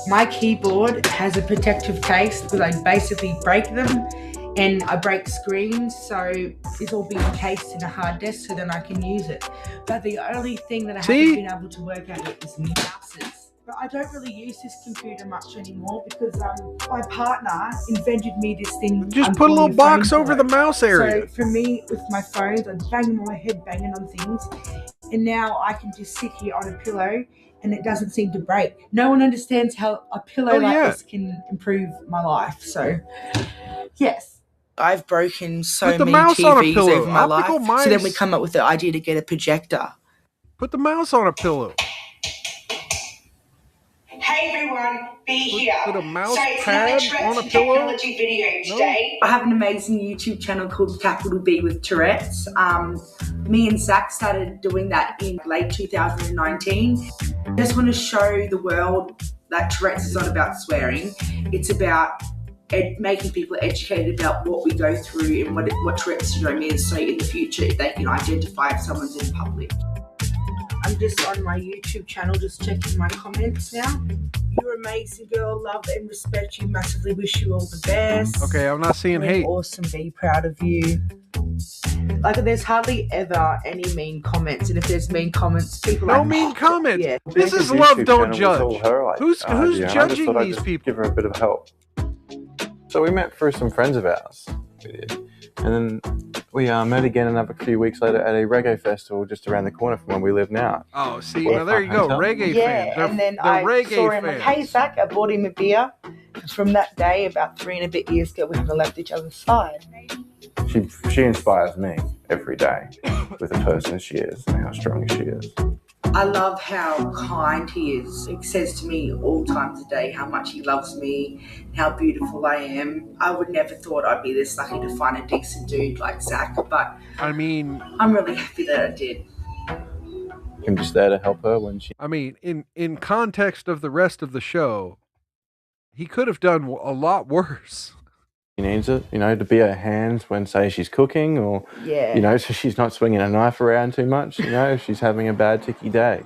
My keyboard has a protective case because I basically break them and I break screens, so it's all being encased in a hard disk so then I can use it. But the only thing that I haven't been able to work out yet is mouses. But I don't really use this computer much anymore because my partner invented me this thing. Just put a little calling box phone over the pillow. mouse area. So for me, with my phones, I bang my head banging on things, and now I can just sit here on a pillow and it doesn't seem to break. No one understands how a pillow this can improve my life. So, yes. I've broken so Put the many mouse on a TVs pillow. over my Optical life. So then we mice. come up with the idea to get a projector. Put the mouse on a pillow. Hey everyone, be here. Put a mouse So it's pad another Tourette's on a and pillow? technology video today. I have an amazing YouTube channel called Capital B with Tourette's. Me and Zach started doing that in late 2019. I just want to show the world that Tourette's is not about swearing. It's about making people educated about what we go through and what Tourette's syndrome is, so in the future they can identify if someone's in public. I'm just on my YouTube channel, just checking my comments now. You're amazing, girl. Love and respect you. Massively wish you all the best. Okay, I'm not seeing hate. Awesome. Be proud of you. Like, there's hardly ever any mean comments, and if there's mean comments, people No like, mean comments. Yeah. This is YouTube love, don't channel was all judge. her Who's idea. I just judging thought I'd these just people? Give her a bit of help. So we met through some friends of ours. We did. And then we met again another few weeks later at a reggae festival just around the corner from where we live now. Oh, see, now there you go. Reggae fans. They're, and then they're I reggae saw him fans. like, hey Zach, I bought him a beer. From that day, about 3 and a bit years ago, we haven't left each other's side. She inspires me every day with the person she is and how strong she is. I love how kind he is. He says to me all times a day how much he loves me, how beautiful I am. I would never thought I'd be this lucky to find a decent dude like Zach, but I mean, I'm really happy that I did. I'm just there to help her when she... I mean, in context of the rest of the show, he could have done a lot worse. She needs it, to be her hands when, say, she's cooking or, so she's not swinging a knife around too much, if she's having a bad, ticky day.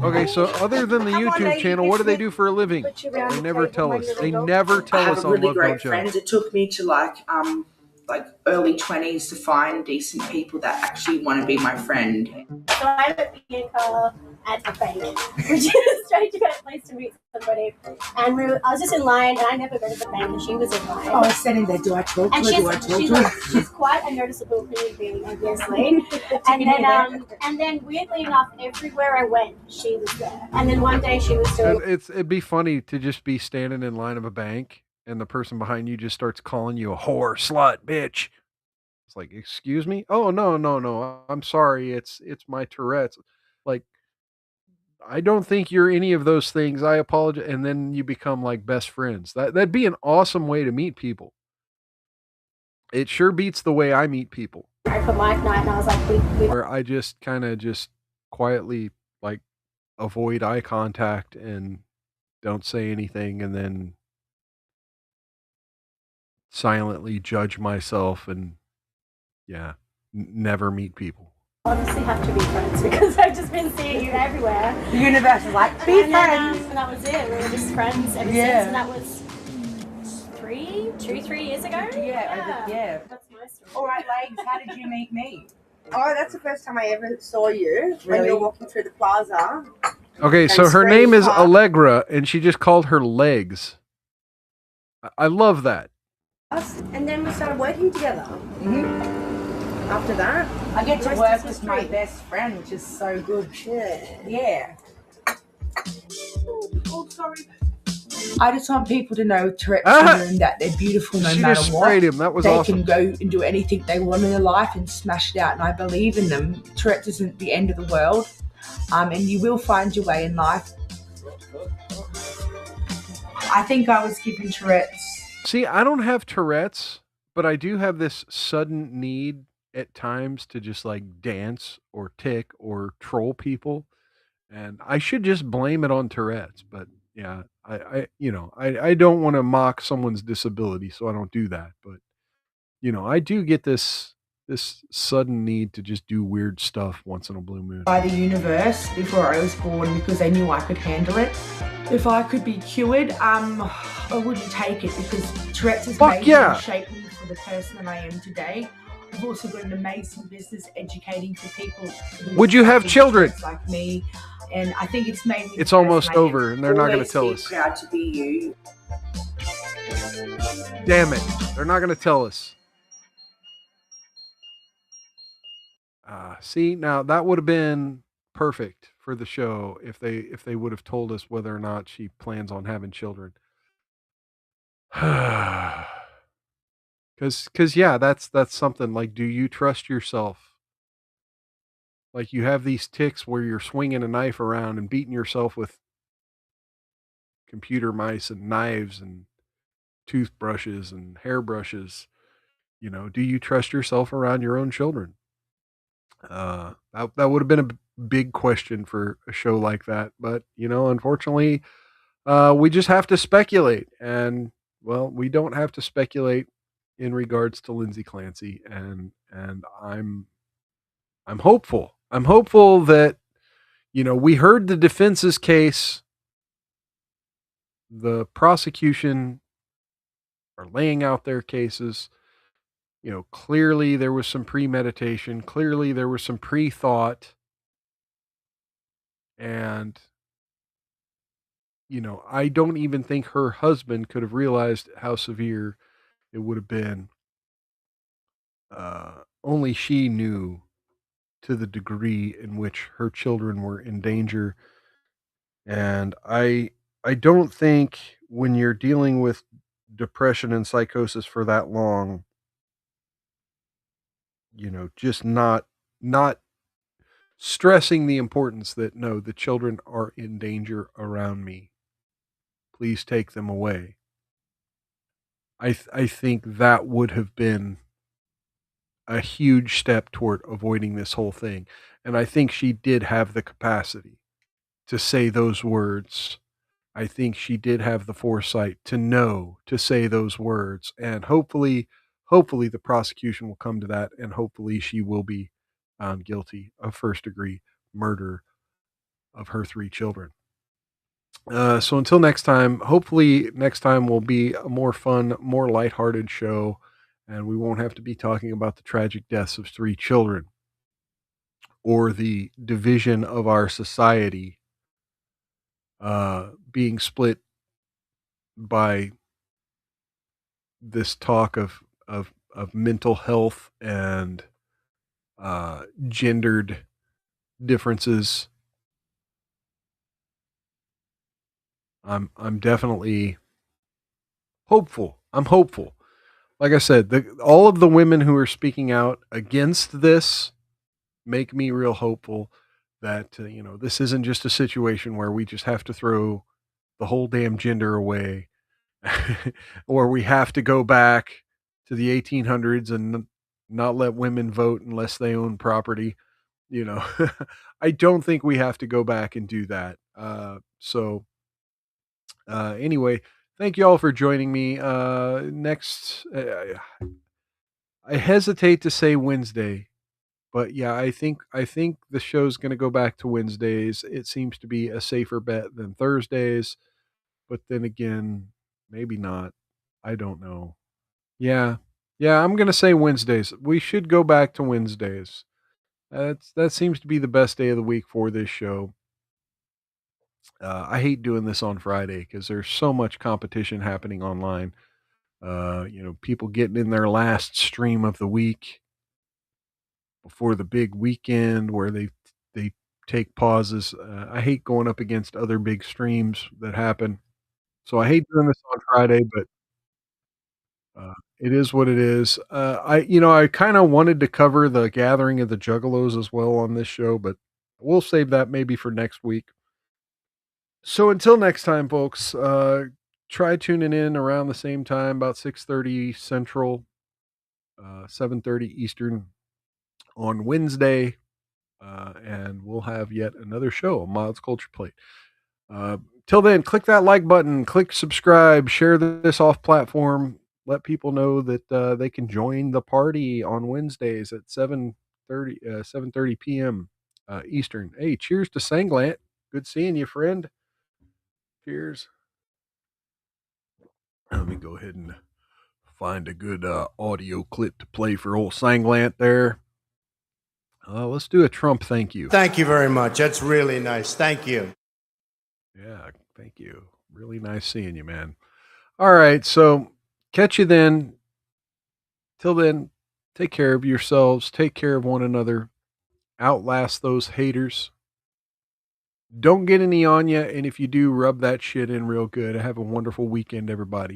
Okay, so other than the YouTube channel, what do they do for a living? They never tell us. They never tell us on Love Don't Judge. Friends. It took me to like early 20s to find decent people that actually want to be my friend. So I'm at vehicle at the bank, which is a strange place to meet somebody. And I was just in line, and I never go to the bank, and she was in line. Oh, I was sitting there, do I talk to and her? Do I talk to her? she's quite a noticeable human being, obviously. and then weirdly enough, everywhere I went, she was there. And then one day she was doing... It'd be funny to just be standing in line of a bank, and the person behind you just starts calling you a whore, slut, bitch. It's like, excuse me? Oh, no. I'm sorry. It's my Tourette's. Like, I don't think you're any of those things. I apologize. And then you become like best friends. That'd be an awesome way to meet people. It sure beats the way I meet people. I put Mike night, and I was like, where I just kind of just quietly like avoid eye contact and don't say anything, and then silently judge myself and never meet people. Obviously have to be friends because I've just been seeing you everywhere. The universe is like, be friends. And that was it. We were just friends ever since, and that was 3 years ago. Yeah. That's my story. All right, Legs, how did you meet me? Oh, that's the first time I ever saw you when Really? you were walking through the plaza. Okay, so her name is Allegra, and she just called her Legs. I love that. And then we started working together. After that, I get to Rest work is with my history. best friend, which is so good. yeah. Oh, sorry. I just want people to know Tourette's Ah! syndrome, that they're beautiful no She matter just what. sprayed him. That was They awesome. can go and do anything they want in their life and smash it out, and I believe in them. Tourette's isn't the end of the world, and you will find your way in life. I think I was given Tourette's. See, I don't have Tourette's, but I do have this sudden need at times to just like dance or tick or troll people. And I should just blame it on Tourette's, but yeah, I don't want to mock someone's disability, so I don't do that. But I do get this sudden need to just do weird stuff once in a blue moon. By the universe before I was born because they knew I could handle it. If I could be cured, I wouldn't take it because Tourette's has made me and shaped me for the person that I am today. I've also got an amazing business educating for people. Would you have children? Like me, and I think it's made me. It's almost over, and they're not going to tell Always us. be proud to be you. Damn it, they're not going to tell us. See, now that would have been perfect for the show if they would have told us whether or not she plans on having children. Cause yeah, that's something like, do you trust yourself? Like you have these tics where you're swinging a knife around and beating yourself with computer mice and knives and toothbrushes and hairbrushes. Do you trust yourself around your own children? That would have been a big question for a show like that, but unfortunately, we just have to speculate, and well, we don't have to speculate in regards to Lindsay Clancy, and I'm hopeful. I'm hopeful that we heard the defense's case. The prosecution are laying out their cases. Clearly there was some premeditation. Clearly there was some pre-thought. And, I don't even think her husband could have realized how severe it would have been. Only she knew to the degree in which her children were in danger. And I don't think when you're dealing with depression and psychosis for that long, just not stressing the importance that no, the children are in danger around me. Please take them away. I think that would have been a huge step toward avoiding this whole thing. And I think she did have the capacity to say those words. I think she did have the foresight to know to say those words. And hopefully the prosecution will come to that, and hopefully she will be found guilty of first-degree murder of her 3 children. So until next time, hopefully next time will be a more fun, more lighthearted show, and we won't have to be talking about the tragic deaths of 3 children or the division of our society being split by this talk of mental health and gendered differences. I'm definitely hopeful. I'm hopeful. Like I said, all of the women who are speaking out against this make me real hopeful that this isn't just a situation where we just have to throw the whole damn gender away, or we have to go back to the 1800s and not let women vote unless they own property. I don't think we have to go back and do that. So anyway, thank you all for joining me. Next, I hesitate to say Wednesday, but yeah, I think the show's going to go back to Wednesdays. It seems to be a safer bet than Thursdays, but then again, maybe not. I don't know. Yeah. Yeah, I'm going to say Wednesdays. We should go back to Wednesdays. That seems to be the best day of the week for this show. I hate doing this on Friday because there's so much competition happening online. People getting in their last stream of the week before the big weekend where they take pauses. I hate going up against other big streams that happen. So I hate doing this on Friday, but it is what it is. I kind of wanted to cover the gathering of the Juggalos as well on this show, but we'll save that maybe for next week. So until next time, folks, try tuning in around the same time, about 6:30 Central, 7:30 Eastern on Wednesday, and we'll have yet another show, a Miles Culture Plate. Till then, click that like button, click subscribe, share this off platform. Let people know that they can join the party on Wednesdays at 7:30 p.m. Eastern. Hey, cheers to Sanglant. Good seeing you, friend. Cheers. Let me go ahead and find a good audio clip to play for old Sanglant there. Let's do a Trump thank you. Thank you very much. That's really nice. Thank you. Yeah, thank you. Really nice seeing you, man. All right, so catch you then. Till then, take care of yourselves. Take care of one another. Outlast those haters. Don't get any on you, and if you do, rub that shit in real good. Have a wonderful weekend, everybody.